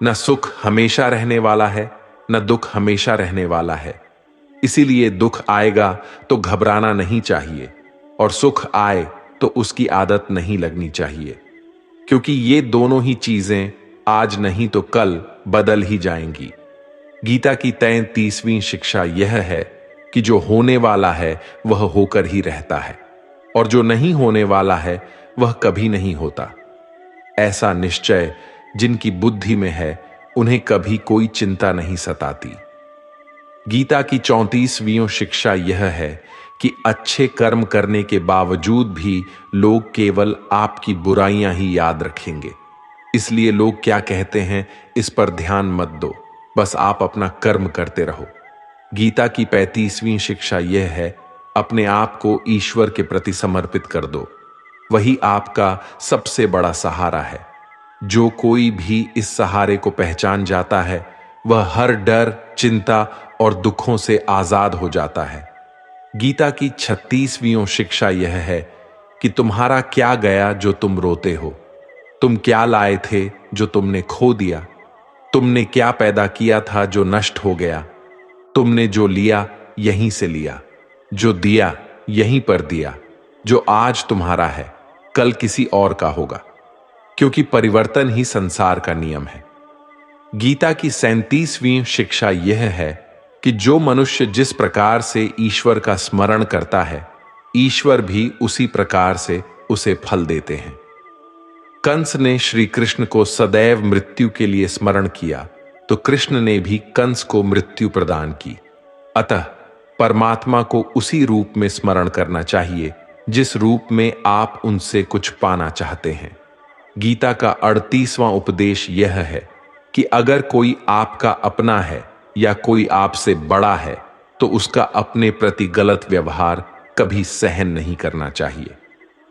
न सुख हमेशा रहने वाला है, न दुख हमेशा रहने वाला है। इसीलिए दुख आएगा तो घबराना नहीं चाहिए, और सुख आए तो उसकी आदत नहीं लगनी चाहिए, क्योंकि ये दोनों ही चीजें आज नहीं तो कल बदल ही जाएंगी। गीता की 33वीं शिक्षा यह है कि जो होने वाला है वह होकर ही रहता है, और जो नहीं होने वाला है वह कभी नहीं होता। ऐसा निश्चय जिनकी बुद्धि में है, उन्हें कभी कोई चिंता नहीं सताती। गीता की 34वीं शिक्षा यह है कि अच्छे कर्म करने के बावजूद भी लोग केवल आपकी बुराइयां ही याद रखेंगे। इसलिए लोग क्या कहते हैं इस पर ध्यान मत दो, बस आप अपना कर्म करते रहो। गीता की 35वीं शिक्षा यह है, अपने आप को ईश्वर के प्रति समर्पित कर दो, वही आपका सबसे बड़ा सहारा है। जो कोई भी इस सहारे को पहचान जाता है, वह हर डर, चिंता और दुखों से आजाद हो जाता है। गीता की 36वीं शिक्षा यह है कि तुम्हारा क्या गया जो तुम रोते हो, तुम क्या लाए थे जो तुमने खो दिया, तुमने क्या पैदा किया था जो नष्ट हो गया, तुमने जो लिया यहीं से लिया, जो दिया यहीं पर दिया। जो आज तुम्हारा है कल किसी और का होगा, क्योंकि परिवर्तन ही संसार का नियम है। गीता की 37वीं शिक्षा यह है कि जो मनुष्य जिस प्रकार से ईश्वर का स्मरण करता है, ईश्वर भी उसी प्रकार से उसे फल देते हैं। कंस ने श्री कृष्ण को सदैव मृत्यु के लिए स्मरण किया, तो कृष्ण ने भी कंस को मृत्यु प्रदान की। अतः परमात्मा को उसी रूप में स्मरण करना चाहिए जिस रूप में आप उनसे कुछ पाना चाहते हैं। गीता का 38वां उपदेश यह है कि अगर कोई आपका अपना है या कोई आपसे बड़ा है, तो उसका अपने प्रति गलत व्यवहार कभी सहन नहीं करना चाहिए।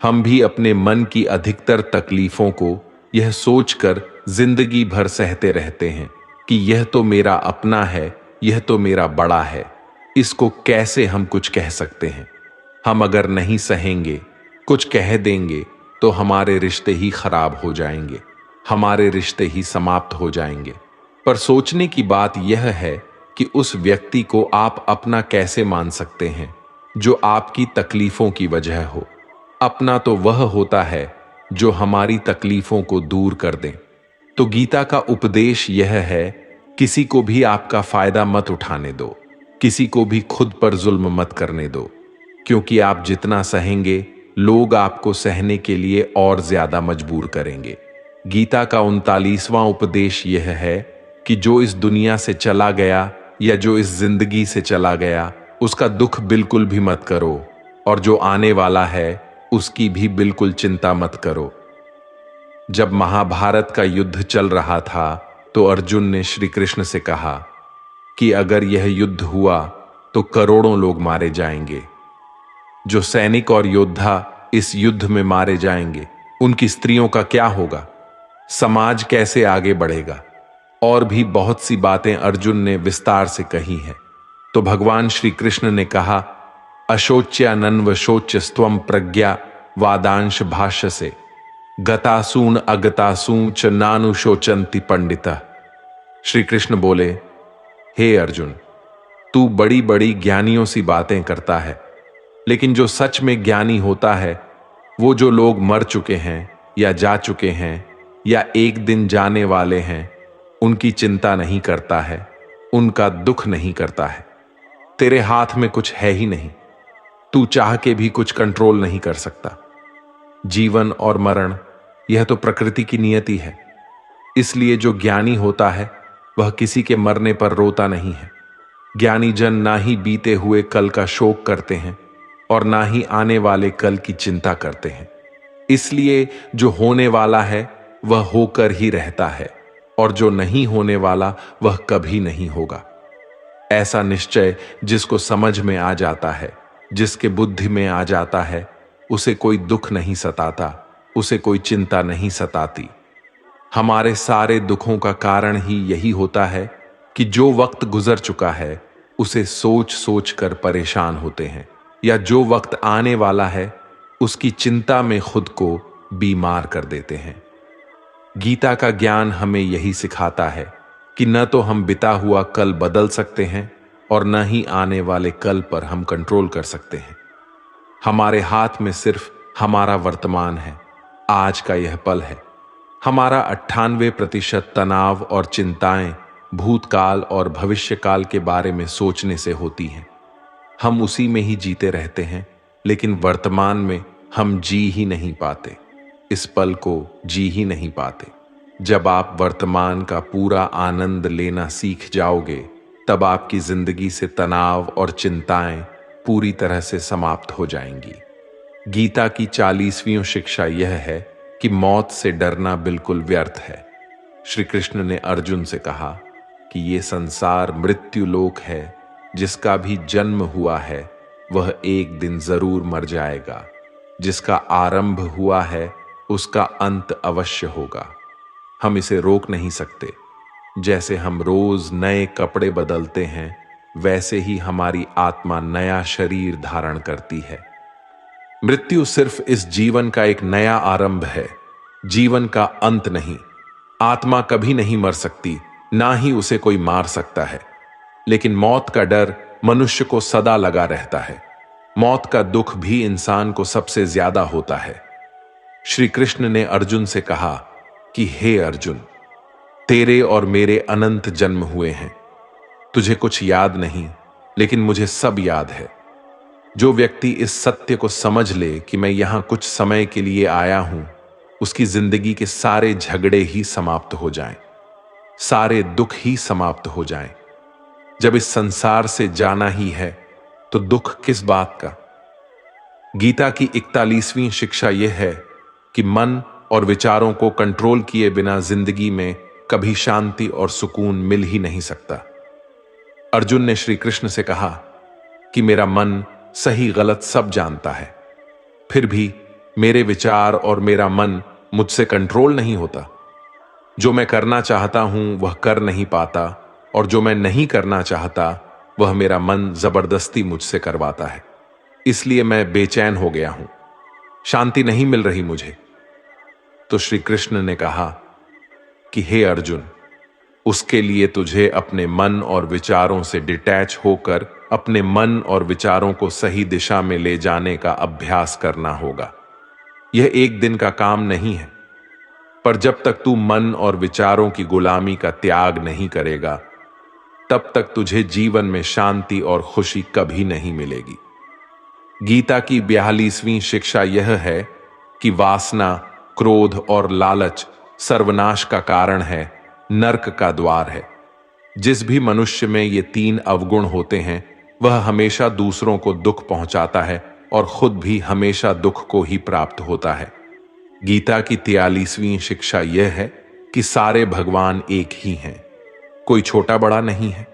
हम भी अपने मन की अधिकतर तकलीफों को यह सोचकर जिंदगी भर सहते रहते हैं कि यह तो मेरा अपना है, यह तो मेरा बड़ा है, इसको कैसे हम कुछ कह सकते हैं। हम अगर नहीं सहेंगे, कुछ कह देंगे, तो हमारे रिश्ते ही खराब हो जाएंगे, हमारे रिश्ते ही समाप्त हो जाएंगे। पर सोचने की बात यह है कि उस व्यक्ति को आप अपना कैसे मान सकते हैं जो आपकी तकलीफों की वजह हो। अपना तो वह होता है जो हमारी तकलीफों को दूर कर दे। तो गीता का उपदेश यह है, किसी को भी आपका फायदा मत उठाने दो, किसी को भी खुद पर जुल्म मत करने दो, क्योंकि आप जितना सहेंगे लोग आपको सहने के लिए और ज्यादा मजबूर करेंगे। गीता का 39वां उपदेश यह है कि जो इस दुनिया से चला गया या जो इस जिंदगी से चला गया उसका दुख बिल्कुल भी मत करो, और जो आने वाला है उसकी भी बिल्कुल चिंता मत करो। जब महाभारत का युद्ध चल रहा था तो अर्जुन ने श्री कृष्ण से कहा कि अगर यह युद्ध हुआ तो करोड़ों लोग मारे जाएंगे। जो सैनिक और योद्धा इस युद्ध में मारे जाएंगे उनकी स्त्रियों का क्या होगा, समाज कैसे आगे बढ़ेगा। और भी बहुत सी बातें अर्जुन ने विस्तार से कही हैं। तो भगवान श्री कृष्ण ने कहा, अशोच्यानन्व शोच्यस्त्वम प्रज्ञा वादांश भाष्य से गतासून अगतासूं च नानुशोचंति पंडिता। श्री कृष्ण बोले, हे अर्जुन, तू बड़ी बड़ी ज्ञानियों सी बातें करता है, लेकिन जो सच में ज्ञानी होता है वो जो लोग मर चुके हैं या जा चुके हैं या एक दिन जाने वाले हैं उनकी चिंता नहीं करता है, उनका दुख नहीं करता है। तेरे हाथ में कुछ है ही नहीं, तू चाह के भी कुछ कंट्रोल नहीं कर सकता। जीवन और मरण यह तो प्रकृति की नियति है। इसलिए जो ज्ञानी होता है वह किसी के मरने पर रोता नहीं है। ज्ञानी जन ना ही बीते हुए कल का शोक करते हैं और ना ही आने वाले कल की चिंता करते हैं। इसलिए जो होने वाला है वह होकर ही रहता है और जो नहीं होने वाला वह कभी नहीं होगा। ऐसा निश्चय जिसको समझ में आ जाता है, जिसके बुद्धि में आ जाता है, उसे कोई दुख नहीं सताता, उसे कोई चिंता नहीं सताती। हमारे सारे दुखों का कारण ही यही होता है कि जो वक्त गुजर चुका है उसे सोच सोच कर परेशान होते हैं, या जो वक्त आने वाला है उसकी चिंता में खुद को बीमार कर देते हैं। गीता का ज्ञान हमें यही सिखाता है कि न तो हम बिता हुआ कल बदल सकते हैं और न ही आने वाले कल पर हम कंट्रोल कर सकते हैं। हमारे हाथ में सिर्फ हमारा वर्तमान है, आज का यह पल है। हमारा 98% तनाव और चिंताएं भूतकाल और भविष्यकाल के बारे में सोचने से होती हैं। हम उसी में ही जीते रहते हैं, लेकिन वर्तमान में हम जी ही नहीं पाते, इस पल को जी ही नहीं पाते। जब आप वर्तमान का पूरा आनंद लेना सीख जाओगे तब आपकी जिंदगी से तनाव और चिंताएं पूरी तरह से समाप्त हो जाएंगी। गीता की 40वीं शिक्षा यह है कि मौत से डरना बिल्कुल व्यर्थ है। श्री कृष्ण ने अर्जुन से कहा कि ये संसार मृत्यु लोक है, जिसका भी जन्म हुआ है वह एक दिन जरूर मर जाएगा। जिसका आरंभ हुआ है उसका अंत अवश्य होगा। हम इसे रोक नहीं सकते। जैसे हम रोज नए कपड़े बदलते हैं वैसे ही हमारी आत्मा नया शरीर धारण करती है। मृत्यु सिर्फ इस जीवन का एक नया आरंभ है, जीवन का अंत नहीं। आत्मा कभी नहीं मर सकती, ना ही उसे कोई मार सकता है। लेकिन मौत का डर मनुष्य को सदा लगा रहता है। मौत का दुख भी इंसान को सबसे ज्यादा होता है। श्री कृष्ण ने अर्जुन से कहा कि हे अर्जुन, तेरे और मेरे अनंत जन्म हुए हैं, तुझे कुछ याद नहीं, लेकिन मुझे सब याद है। जो व्यक्ति इस सत्य को समझ ले कि मैं यहां कुछ समय के लिए आया हूं, उसकी जिंदगी के सारे झगड़े ही समाप्त हो जाएं, सारे दुख ही समाप्त हो जाएं। जब इस संसार से जाना ही है तो दुख किस बात का। गीता की 41वीं शिक्षा यह है कि मन और विचारों को कंट्रोल किए बिना जिंदगी में कभी शांति और सुकून मिल ही नहीं सकता। अर्जुन ने श्री कृष्ण से कहा कि मेरा मन सही गलत सब जानता है, फिर भी मेरे विचार और मेरा मन मुझसे कंट्रोल नहीं होता। जो मैं करना चाहता हूं वह कर नहीं पाता, और जो मैं नहीं करना चाहता वह मेरा मन जबरदस्ती मुझसे करवाता है। इसलिए मैं बेचैन हो गया हूं, शांति नहीं मिल रही मुझे। तो श्री कृष्ण ने कहा कि हे अर्जुन, उसके लिए तुझे अपने मन और विचारों से डिटैच होकर अपने मन और विचारों को सही दिशा में ले जाने का अभ्यास करना होगा। यह एक दिन का काम नहीं है, पर जब तक तू मन और विचारों की गुलामी का त्याग नहीं करेगा तब तक तुझे जीवन में शांति और खुशी कभी नहीं मिलेगी। गीता की 42वीं शिक्षा यह है कि वासना, क्रोध और लालच सर्वनाश का कारण है, नरक का द्वार है। जिस भी मनुष्य में ये तीन अवगुण होते हैं वह हमेशा दूसरों को दुख पहुंचाता है और खुद भी हमेशा दुख को ही प्राप्त होता है। गीता की 43वीं शिक्षा यह है कि सारे भगवान एक ही हैं, कोई छोटा बड़ा नहीं है।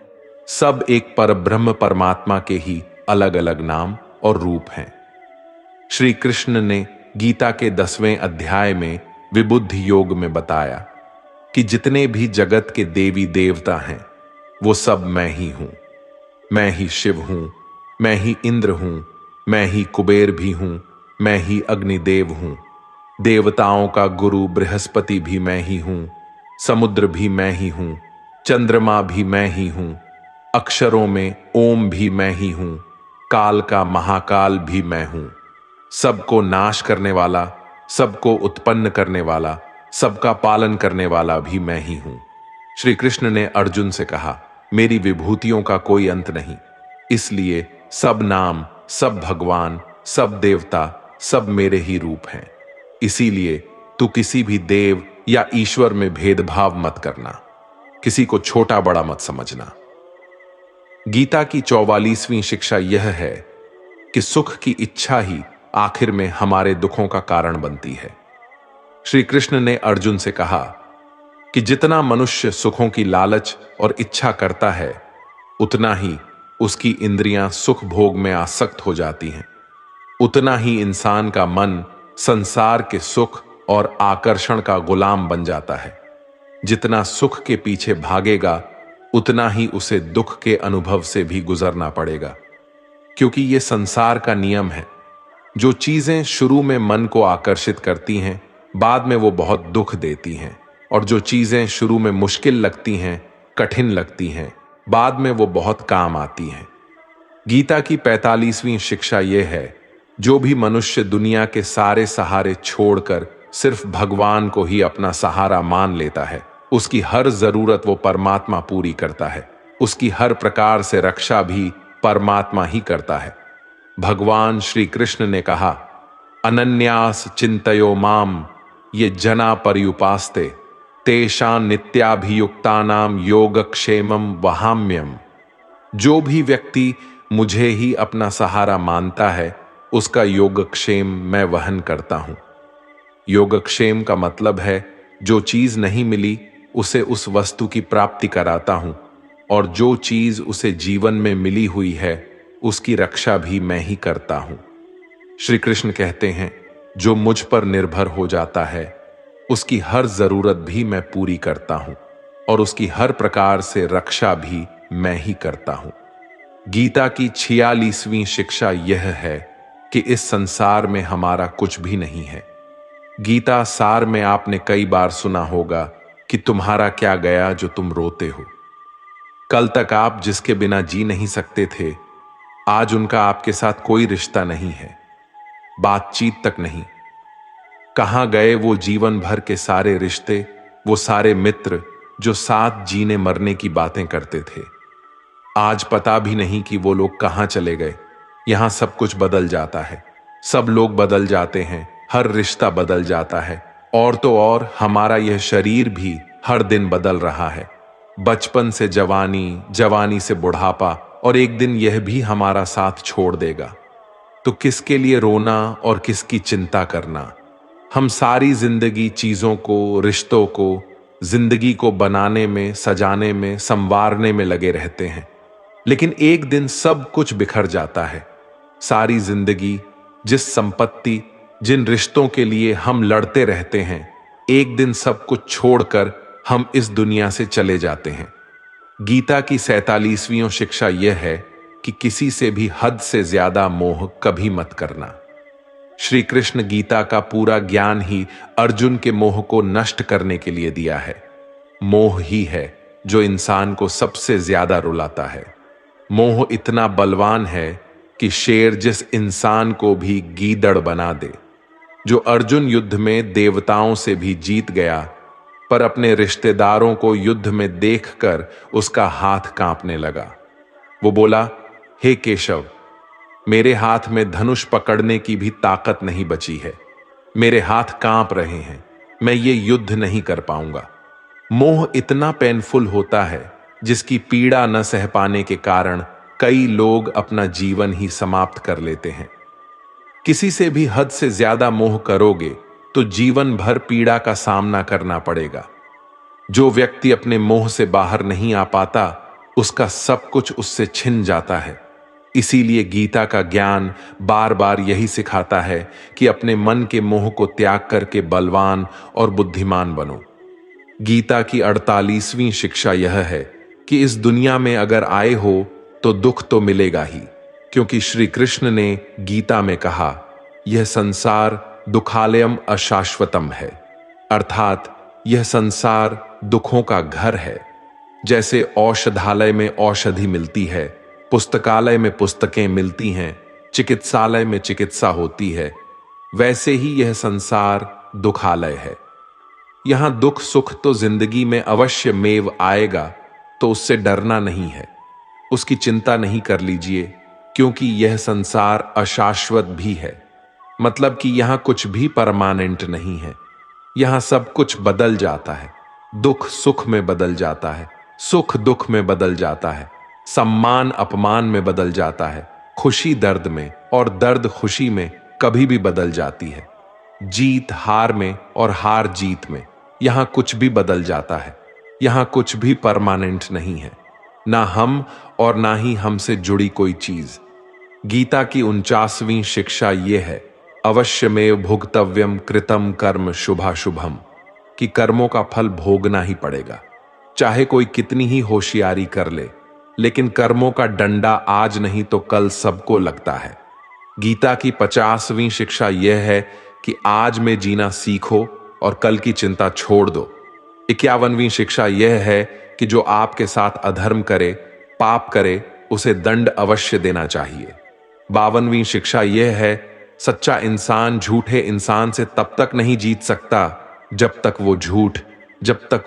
सब एक परब्रह्म परमात्मा के ही अलग अलग नाम और रूप हैं। श्री कृष्ण ने गीता के 10वें अध्याय में विबुद्धि योग में बताया कि जितने भी जगत के देवी देवता हैं वो सब मैं ही हूं। मैं ही शिव हूं, मैं ही इंद्र हूं, मैं ही कुबेर भी हूं, मैं ही अग्निदेव हूं। देवताओं का गुरु बृहस्पति भी मैं ही हूं, समुद्र भी मैं ही हूं, चंद्रमा भी मैं ही हूं, अक्षरों में ओम भी मैं ही हूं, काल का महाकाल भी मैं हूं। सबको नाश करने वाला, सबको उत्पन्न करने वाला, सबका पालन करने वाला भी मैं ही हूं। श्री कृष्ण ने अर्जुन से कहा, मेरी विभूतियों का कोई अंत नहीं, इसलिए सब नाम, सब भगवान, सब देवता, सब मेरे ही रूप हैं। इसीलिए तू किसी भी देव या ईश्वर में भेदभाव मत करना, किसी को छोटा बड़ा मत समझना। गीता की 44वीं शिक्षा यह है कि सुख की इच्छा ही आखिर में हमारे दुखों का कारण बनती है। श्री कृष्ण ने अर्जुन से कहा कि जितना मनुष्य सुखों की लालच और इच्छा करता है उतना ही उसकी इंद्रियां सुख भोग में आसक्त हो जाती हैं, उतना ही इंसान का मन संसार के सुख और आकर्षण का गुलाम बन जाता है। जितना सुख के पीछे भागेगा उतना ही उसे दुख के अनुभव से भी गुजरना पड़ेगा, क्योंकि ये संसार का नियम है। जो चीजें शुरू में मन को आकर्षित करती हैं बाद में वो बहुत दुख देती हैं, और जो चीजें शुरू में मुश्किल लगती हैं, कठिन लगती हैं, बाद में वो बहुत काम आती हैं। गीता की 45वीं शिक्षा यह है, जो भी मनुष्य दुनिया के सारे सहारे छोड़कर सिर्फ भगवान को ही अपना सहारा मान लेता है, उसकी हर जरूरत वो परमात्मा पूरी करता है, उसकी हर प्रकार से रक्षा भी परमात्मा ही करता है। भगवान श्री कृष्ण ने कहा, अनन्यास चिंतयो माम ये जना पर्युपास्ते तेषां नित्याभियुक्तानाम योगक्षेमम वहाम्यम। जो भी व्यक्ति मुझे ही अपना सहारा मानता है उसका योगक्षेम मैं वहन करता हूं। योगक्षेम का मतलब है जो चीज नहीं मिली उसे उस वस्तु की प्राप्ति कराता हूं, और जो चीज उसे जीवन में मिली हुई है उसकी रक्षा भी मैं ही करता हूं। श्री कृष्ण कहते हैं, जो मुझ पर निर्भर हो जाता है उसकी हर जरूरत भी मैं पूरी करता हूं और उसकी हर प्रकार से रक्षा भी मैं ही करता हूं। गीता की 46वीं शिक्षा यह है कि इस संसार में हमारा कुछ भी नहीं है। गीता सार में आपने कई बार सुना होगा कि तुम्हारा क्या गया जो तुम रोते हो। कल तक आप जिसके बिना जी नहीं सकते थे, आज उनका आपके साथ कोई रिश्ता नहीं है, बातचीत तक नहीं। कहां गए वो जीवन भर के सारे रिश्ते, वो सारे मित्र जो साथ जीने मरने की बातें करते थे। आज पता भी नहीं कि वो लोग कहां चले गए। यहां सब कुछ बदल जाता है, सब लोग बदल जाते हैं, हर रिश्ता बदल जाता है, और तो और हमारा यह शरीर भी हर दिन बदल रहा है। बचपन से जवानी, जवानी से बुढ़ापा, और एक दिन यह भी हमारा साथ छोड़ देगा। तो किसके लिए रोना और किसकी चिंता करना। हम सारी जिंदगी चीजों को, रिश्तों को, जिंदगी को बनाने में, सजाने में, संवारने में लगे रहते हैं, लेकिन एक दिन सब कुछ बिखर जाता है। सारी जिंदगी जिस संपत्ति, जिन रिश्तों के लिए हम लड़ते रहते हैं, एक दिन सब कुछ छोड़कर हम इस दुनिया से चले जाते हैं। गीता की 47वीं शिक्षा यह है कि किसी से भी हद से ज्यादा मोह कभी मत करना। श्री कृष्ण गीता का पूरा ज्ञान ही अर्जुन के मोह को नष्ट करने के लिए दिया है। मोह ही है जो इंसान को सबसे ज्यादा रुलाता है। मोह इतना बलवान है कि शेर जिस इंसान को भी गीदड़ बना दे। जो अर्जुन युद्ध में देवताओं से भी जीत गया, पर अपने रिश्तेदारों को युद्ध में देखकर उसका हाथ कांपने लगा। वो बोला, हे केशव, मेरे हाथ में धनुष पकड़ने की भी ताकत नहीं बची है। मेरे हाथ कांप रहे हैं। मैं ये युद्ध नहीं कर पाऊंगा। मोह इतना पेनफुल होता है जिसकी पीड़ा न सह पाने के कारण कई लोग अपना जीवन ही समाप्त कर लेते हैं। किसी से भी हद से ज्यादा मोह करोगे तो जीवन भर पीड़ा का सामना करना पड़ेगा। जो व्यक्ति अपने मोह से बाहर नहीं आ पाता, उसका सब कुछ उससे छिन जाता है। इसीलिए गीता का ज्ञान बार बार यही सिखाता है कि अपने मन के मोह को त्याग करके बलवान और बुद्धिमान बनो। गीता की 48वीं शिक्षा यह है कि इस दुनिया में अगर आए हो तो दुख तो मिलेगा ही, क्योंकि श्री कृष्ण ने गीता में कहा, यह संसार दुखालयम अशाश्वतम है, अर्थात यह संसार दुखों का घर है। जैसे औषधालय में औषधि मिलती है, पुस्तकालय में पुस्तकें मिलती हैं, चिकित्सालय में चिकित्सा होती है, वैसे ही यह संसार दुखालय है। यहां दुख सुख तो जिंदगी में अवश्य मेव आएगा, तो उससे डरना नहीं है, उसकी चिंता नहीं कर लीजिए, क्योंकि यह संसार अशाश्वत भी है। मतलब कि यहां कुछ भी परमानेंट नहीं है। यहां सब कुछ बदल जाता है। दुख सुख में बदल जाता है, सुख दुख में बदल जाता है, सम्मान अपमान में बदल जाता है, खुशी दर्द में और दर्द खुशी में कभी भी बदल जाती है, जीत हार में और हार जीत में। यहां कुछ भी बदल जाता है। यहां कुछ भी परमानेंट नहीं है, ना हम और ना ही हमसे जुड़ी कोई चीज। गीता की 49वीं शिक्षा यह है, अवश्यमेव भुगतव्यम कृतम कर्म शुभाशुभम, कि कर्मों का फल भोगना ही पड़ेगा। चाहे कोई कितनी ही होशियारी कर ले, लेकिन कर्मों का डंडा आज नहीं तो कल सबको लगता है। गीता की 50वीं शिक्षा यह है कि आज में जीना सीखो और कल की चिंता छोड़ दो। 51वीं शिक्षा यह है कि जो आपके साथ अधर्म करे, पाप करे, उसे दंड अवश्य देना चाहिए। 52वीं शिक्षा यह है, सच्चा इंसान झूठे इंसान से तब तक नहीं जीत सकता जब तक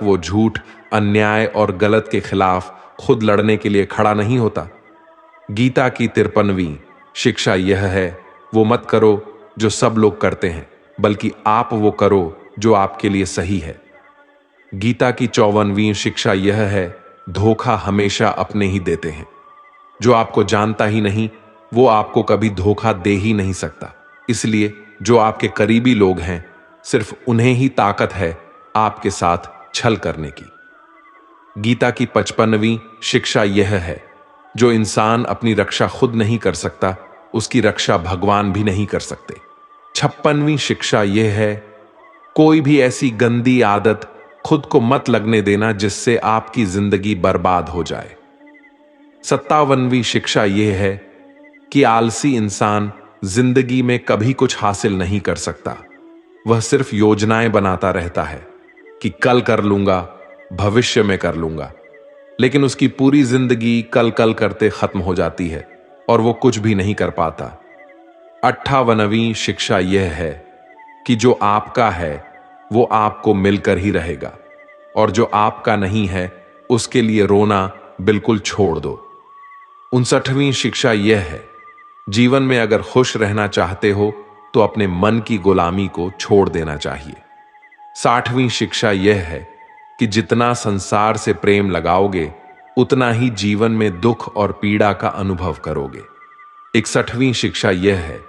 वो झूठ अन्याय और गलत के खिलाफ खुद लड़ने के लिए खड़ा नहीं होता। गीता की 53वीं शिक्षा यह है, वो मत करो जो सब लोग करते हैं, बल्कि आप वो करो जो आपके लिए सही है। गीता की 54वीं शिक्षा यह है, धोखा हमेशा अपने ही देते हैं। जो आपको जानता ही नहीं, वो आपको कभी धोखा दे ही नहीं सकता। इसलिए जो आपके करीबी लोग हैं, सिर्फ उन्हें ही ताकत है आपके साथ छल करने की। गीता की 55वीं शिक्षा यह है, जो इंसान अपनी रक्षा खुद नहीं कर सकता, उसकी रक्षा भगवान भी नहीं कर सकते। 56वीं शिक्षा यह है, कोई भी ऐसी गंदी आदत खुद को मत लगने देना जिससे आपकी जिंदगी बर्बाद हो जाए। 57वीं शिक्षा यह है कि आलसी इंसान जिंदगी में कभी कुछ हासिल नहीं कर सकता। वह सिर्फ योजनाएं बनाता रहता है कि कल कर लूंगा, भविष्य में कर लूंगा, लेकिन उसकी पूरी जिंदगी कल कल करते खत्म हो जाती है और वो कुछ भी नहीं कर पाता। 58वीं शिक्षा यह है कि जो आपका है वो आपको मिलकर ही रहेगा, और जो आपका नहीं है उसके लिए रोना बिल्कुल छोड़ दो। 59वीं शिक्षा यह है, जीवन में अगर खुश रहना चाहते हो तो अपने मन की गुलामी को छोड़ देना चाहिए। 60वीं शिक्षा यह है कि जितना संसार से प्रेम लगाओगे, उतना ही जीवन में दुख और पीड़ा का अनुभव करोगे। 61वीं शिक्षा यह है,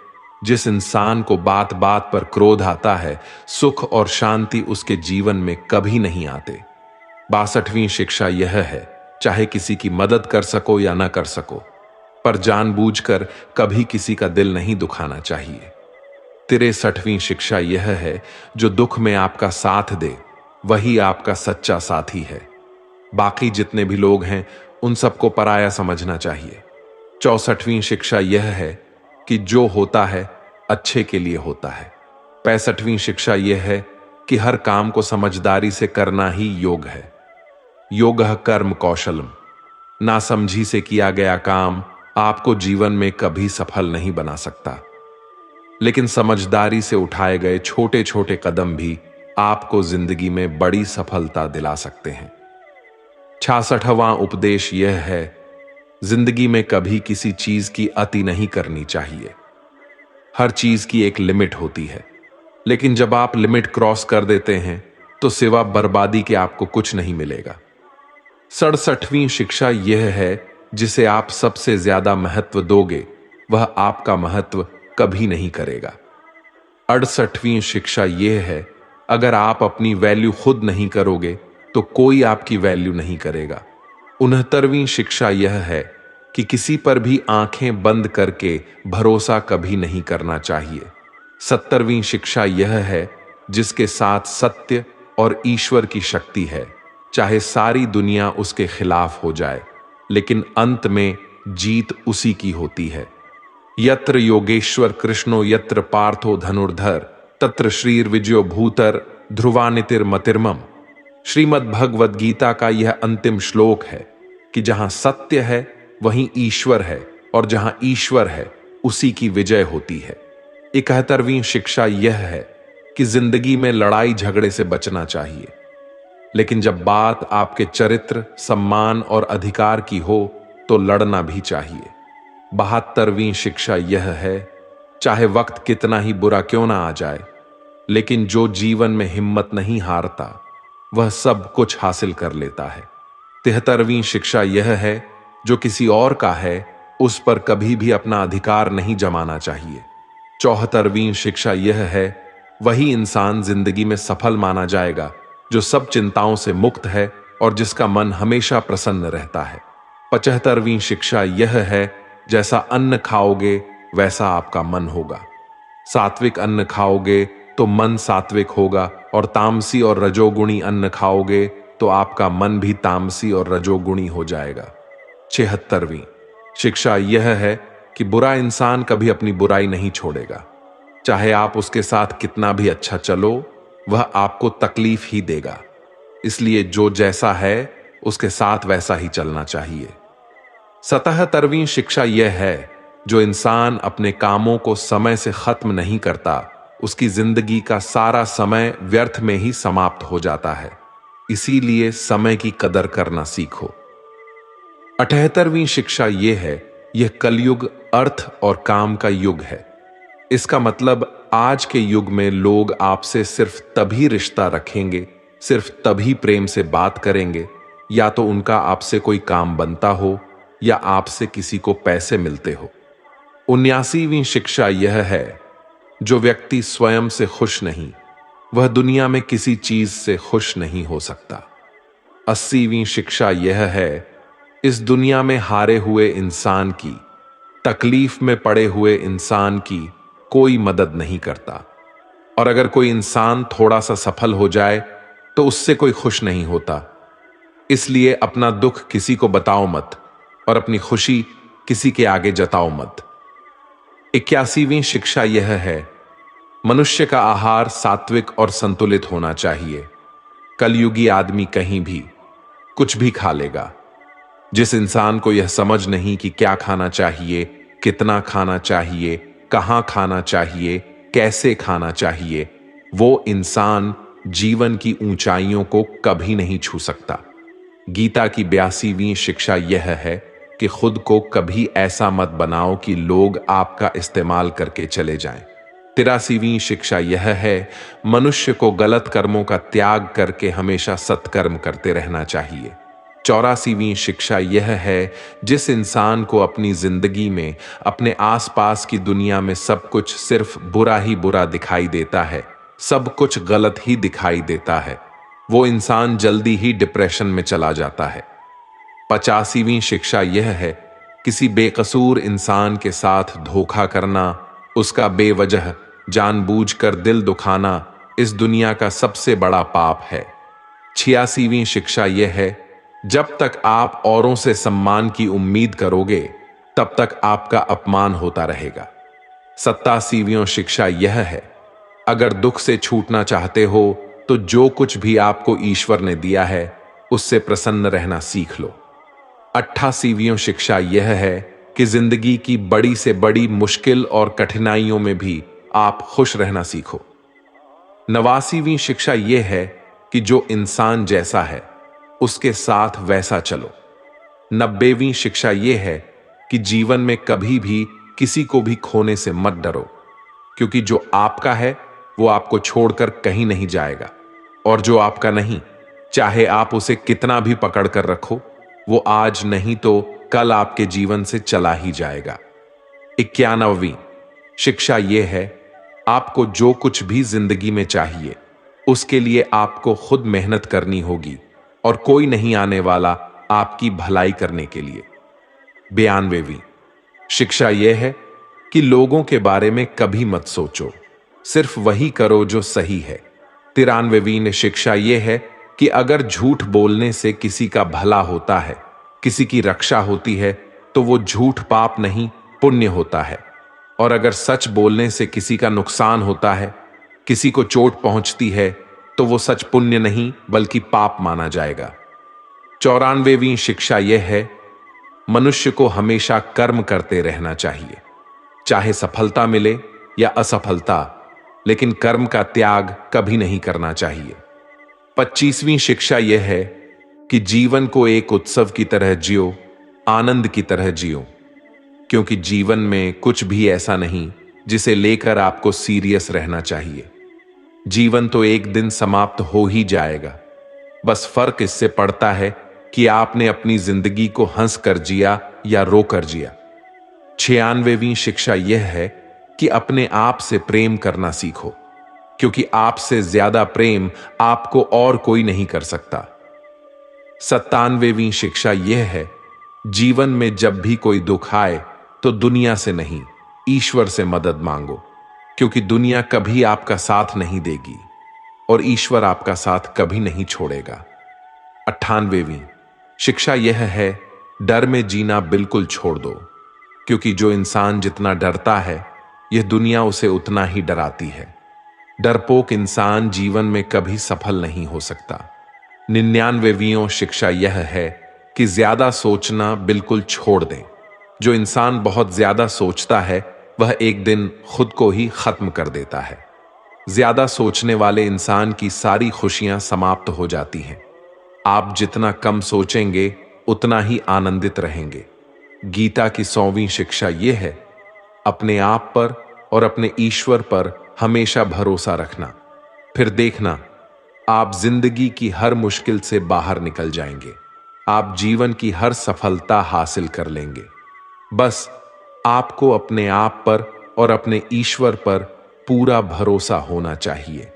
जिस इंसान को बात बात पर क्रोध आता है, सुख और शांति उसके जीवन में कभी नहीं आते। 62वीं शिक्षा यह है, चाहे किसी की मदद कर सको या ना कर सको, पर जानबूझकर कभी किसी का दिल नहीं दुखाना चाहिए। 63वीं शिक्षा यह है, जो दुख में आपका साथ दे वही आपका सच्चा साथी है। बाकी जितने भी लोग हैं उन सबको पराया समझना चाहिए। 64वीं शिक्षा यह है कि जो होता है अच्छे के लिए होता है। 65वीं शिक्षा यह है कि हर काम को समझदारी से करना ही योग है। योगः कर्म कौशलम, नासमझी से किया गया काम आपको जीवन में कभी सफल नहीं बना सकता, लेकिन समझदारी से उठाए गए छोटे छोटे कदम भी आपको जिंदगी में बड़ी सफलता दिला सकते हैं। 66वां उपदेश यह है जिंदगी में कभी किसी चीज की अति नहीं करनी चाहिए। हर चीज की एक लिमिट होती है, लेकिन जब आप लिमिट क्रॉस कर देते हैं तो सिवा बर्बादी के आपको कुछ नहीं मिलेगा। 67वीं शिक्षा यह है, जिसे आप सबसे ज्यादा महत्व दोगे वह आपका महत्व कभी नहीं करेगा। 68वीं शिक्षा यह है, अगर आप अपनी वैल्यू खुद नहीं करोगे तो कोई आपकी वैल्यू नहीं करेगा। 69वीं शिक्षा यह है कि किसी पर भी आंखें बंद करके भरोसा कभी नहीं करना चाहिए। 70वीं शिक्षा यह है, जिसके साथ सत्य और ईश्वर की शक्ति है, चाहे सारी दुनिया उसके खिलाफ हो जाए, लेकिन अंत में जीत उसी की होती है। यत्र योगेश्वर कृष्णो यत्र पार्थो धनुर्धर तत्र श्रीर विजयो भूतर ध्रुवानितिर मतिर्मम। श्रीमद् भगवद गीता का यह अंतिम श्लोक है कि जहां सत्य है वहीं ईश्वर है, और जहां ईश्वर है उसी की विजय होती है। 71वीं शिक्षा यह है कि जिंदगी में लड़ाई झगड़े से बचना चाहिए, लेकिन जब बात आपके चरित्र, सम्मान और अधिकार की हो तो लड़ना भी चाहिए। 72वीं शिक्षा यह है, चाहे वक्त कितना ही बुरा क्यों ना आ जाए, लेकिन जो जीवन में हिम्मत नहीं हारता वह सब कुछ हासिल कर लेता है। 73वीं शिक्षा यह है, जो किसी और का है उस पर कभी भी अपना अधिकार नहीं जमाना चाहिए। 74वीं शिक्षा यह है, वही इंसान जिंदगी में सफल माना जाएगा जो सब चिंताओं से मुक्त है और जिसका मन हमेशा प्रसन्न रहता है। 75वीं शिक्षा यह है, जैसा अन्न खाओगे वैसा आपका मन होगा। सात्विक अन्न खाओगे तो मन सात्विक होगा, और तामसी और रजोगुणी अन्न खाओगे तो आपका मन भी तामसी और रजोगुणी हो जाएगा। 76वीं शिक्षा यह है कि बुरा इंसान कभी अपनी बुराई नहीं छोड़ेगा, चाहे आप उसके साथ कितना भी अच्छा चलो वह आपको तकलीफ ही देगा। इसलिए जो जैसा है उसके साथ वैसा ही चलना चाहिए। 77वीं शिक्षा यह है, जो इंसान अपने कामों को समय से खत्म नहीं करता उसकी जिंदगी का सारा समय व्यर्थ में ही समाप्त हो जाता है। इसीलिए समय की कदर करना सीखो। 78वीं शिक्षा यह है, यह कलयुग अर्थ और काम का युग है। इसका मतलब आज के युग में लोग आपसे सिर्फ तभी रिश्ता रखेंगे, सिर्फ तभी प्रेम से बात करेंगे, या तो उनका आपसे कोई काम बनता हो या आपसे किसी को पैसे मिलते हो। 79वीं शिक्षा यह है, जो व्यक्ति स्वयं से खुश नहीं वह दुनिया में किसी चीज से खुश नहीं हो सकता। 80वीं शिक्षा यह है, इस दुनिया में हारे हुए इंसान की, तकलीफ में पड़े हुए इंसान की कोई मदद नहीं करता, और अगर कोई इंसान थोड़ा सा सफल हो जाए तो उससे कोई खुश नहीं होता। इसलिए अपना दुख किसी को बताओ मत और अपनी खुशी किसी के आगे जताओ मत। 81वीं शिक्षा यह है, मनुष्य का आहार सात्विक और संतुलित होना चाहिए। कलयुगी आदमी कहीं भी कुछ भी खा लेगा। जिस इंसान को यह समझ नहीं कि क्या खाना चाहिए, कितना खाना चाहिए, कहां खाना चाहिए, कैसे खाना चाहिए, वो इंसान जीवन की ऊंचाइयों को कभी नहीं छू सकता। गीता की 82वीं शिक्षा यह है कि खुद को कभी ऐसा मत बनाओ कि लोग आपका इस्तेमाल करके चले जाएं। 83वीं शिक्षा यह है, मनुष्य को गलत कर्मों का त्याग करके हमेशा सत्कर्म करते रहना चाहिए। 84वीं शिक्षा यह है, जिस इंसान को अपनी जिंदगी में, अपने आसपास की दुनिया में सब कुछ सिर्फ बुरा ही बुरा दिखाई देता है, सब कुछ गलत ही दिखाई देता है, वो इंसान जल्दी ही डिप्रेशन में चला जाता है। 85वीं शिक्षा यह है, किसी बेकसूर इंसान के साथ धोखा करना, उसका बेवजह जानबूझकर दिल दुखाना इस दुनिया का सबसे बड़ा पाप है। 86वीं शिक्षा यह है, जब तक आप औरों से सम्मान की उम्मीद करोगे तब तक आपका अपमान होता रहेगा। 87वीं शिक्षा यह है, अगर दुख से छूटना चाहते हो तो जो कुछ भी आपको ईश्वर ने दिया है उससे प्रसन्न रहना सीख लो। 88वीं शिक्षा यह है कि जिंदगी की बड़ी से बड़ी मुश्किल और कठिनाइयों में भी आप खुश रहना सीखो। 89वीं शिक्षा यह है कि जो इंसान जैसा है उसके साथ वैसा चलो। 90वीं शिक्षा यह है कि जीवन में कभी भी किसी को भी खोने से मत डरो, क्योंकि जो आपका है वो आपको छोड़कर कहीं नहीं जाएगा, और जो आपका नहीं, चाहे आप उसे कितना भी पकड़ कर रखो, वो आज नहीं तो कल आपके जीवन से चला ही जाएगा। 91वीं शिक्षा यह है, आपको जो कुछ भी जिंदगी में चाहिए उसके लिए आपको खुद मेहनत करनी होगी, और कोई नहीं आने वाला आपकी भलाई करने के लिए। 92वीं शिक्षा यह है कि लोगों के बारे में कभी मत सोचो, सिर्फ वही करो जो सही है। 93वीं शिक्षा यह है कि अगर झूठ बोलने से किसी का भला होता है, किसी की रक्षा होती है, तो वो झूठ पाप नहीं पुण्य होता है, और अगर सच बोलने से किसी का नुकसान होता है, किसी को चोट पहुंचती है, तो वो सच पुण्य नहीं बल्कि पाप माना जाएगा। 94वीं शिक्षा यह है, मनुष्य को हमेशा कर्म करते रहना चाहिए, चाहे सफलता मिले या असफलता, लेकिन कर्म का त्याग कभी नहीं करना चाहिए। 25वीं शिक्षा यह है कि जीवन को एक उत्सव की तरह जियो, आनंद की तरह जियो, क्योंकि जीवन में कुछ भी ऐसा नहीं जिसे लेकर आपको सीरियस रहना चाहिए। जीवन तो एक दिन समाप्त हो ही जाएगा, बस फर्क इससे पड़ता है कि आपने अपनी जिंदगी को हंस कर जिया या रो कर जिया। 96वीं शिक्षा यह है कि अपने आप से प्रेम करना सीखो, क्योंकि आपसे ज्यादा प्रेम आपको और कोई नहीं कर सकता। 97वीं शिक्षा यह है, जीवन में जब भी कोई दुख आए तो दुनिया से नहीं, ईश्वर से मदद मांगो, क्योंकि दुनिया कभी आपका साथ नहीं देगी और ईश्वर आपका साथ कभी नहीं छोड़ेगा। 98वीं शिक्षा यह है, डर में जीना बिल्कुल छोड़ दो, क्योंकि जो इंसान जितना डरता है, यह दुनिया उसे उतना ही डराती है। डरपोक इंसान जीवन में कभी सफल नहीं हो सकता। 99वीं शिक्षा यह है कि ज्यादा सोचना बिल्कुल छोड़ दें। जो इंसान बहुत ज्यादा सोचता है वह एक दिन खुद को ही खत्म कर देता है। ज्यादा सोचने वाले इंसान की सारी खुशियां समाप्त हो जाती हैं। आप जितना कम सोचेंगे उतना ही आनंदित रहेंगे। गीता की 100वीं शिक्षा यह है, अपने आप पर और अपने ईश्वर पर हमेशा भरोसा रखना, फिर देखना आप जिंदगी की हर मुश्किल से बाहर निकल जाएंगे। आप जीवन की हर सफलता हासिल कर लेंगे। बस आपको अपने आप पर और अपने ईश्वर पर पूरा भरोसा होना चाहिए।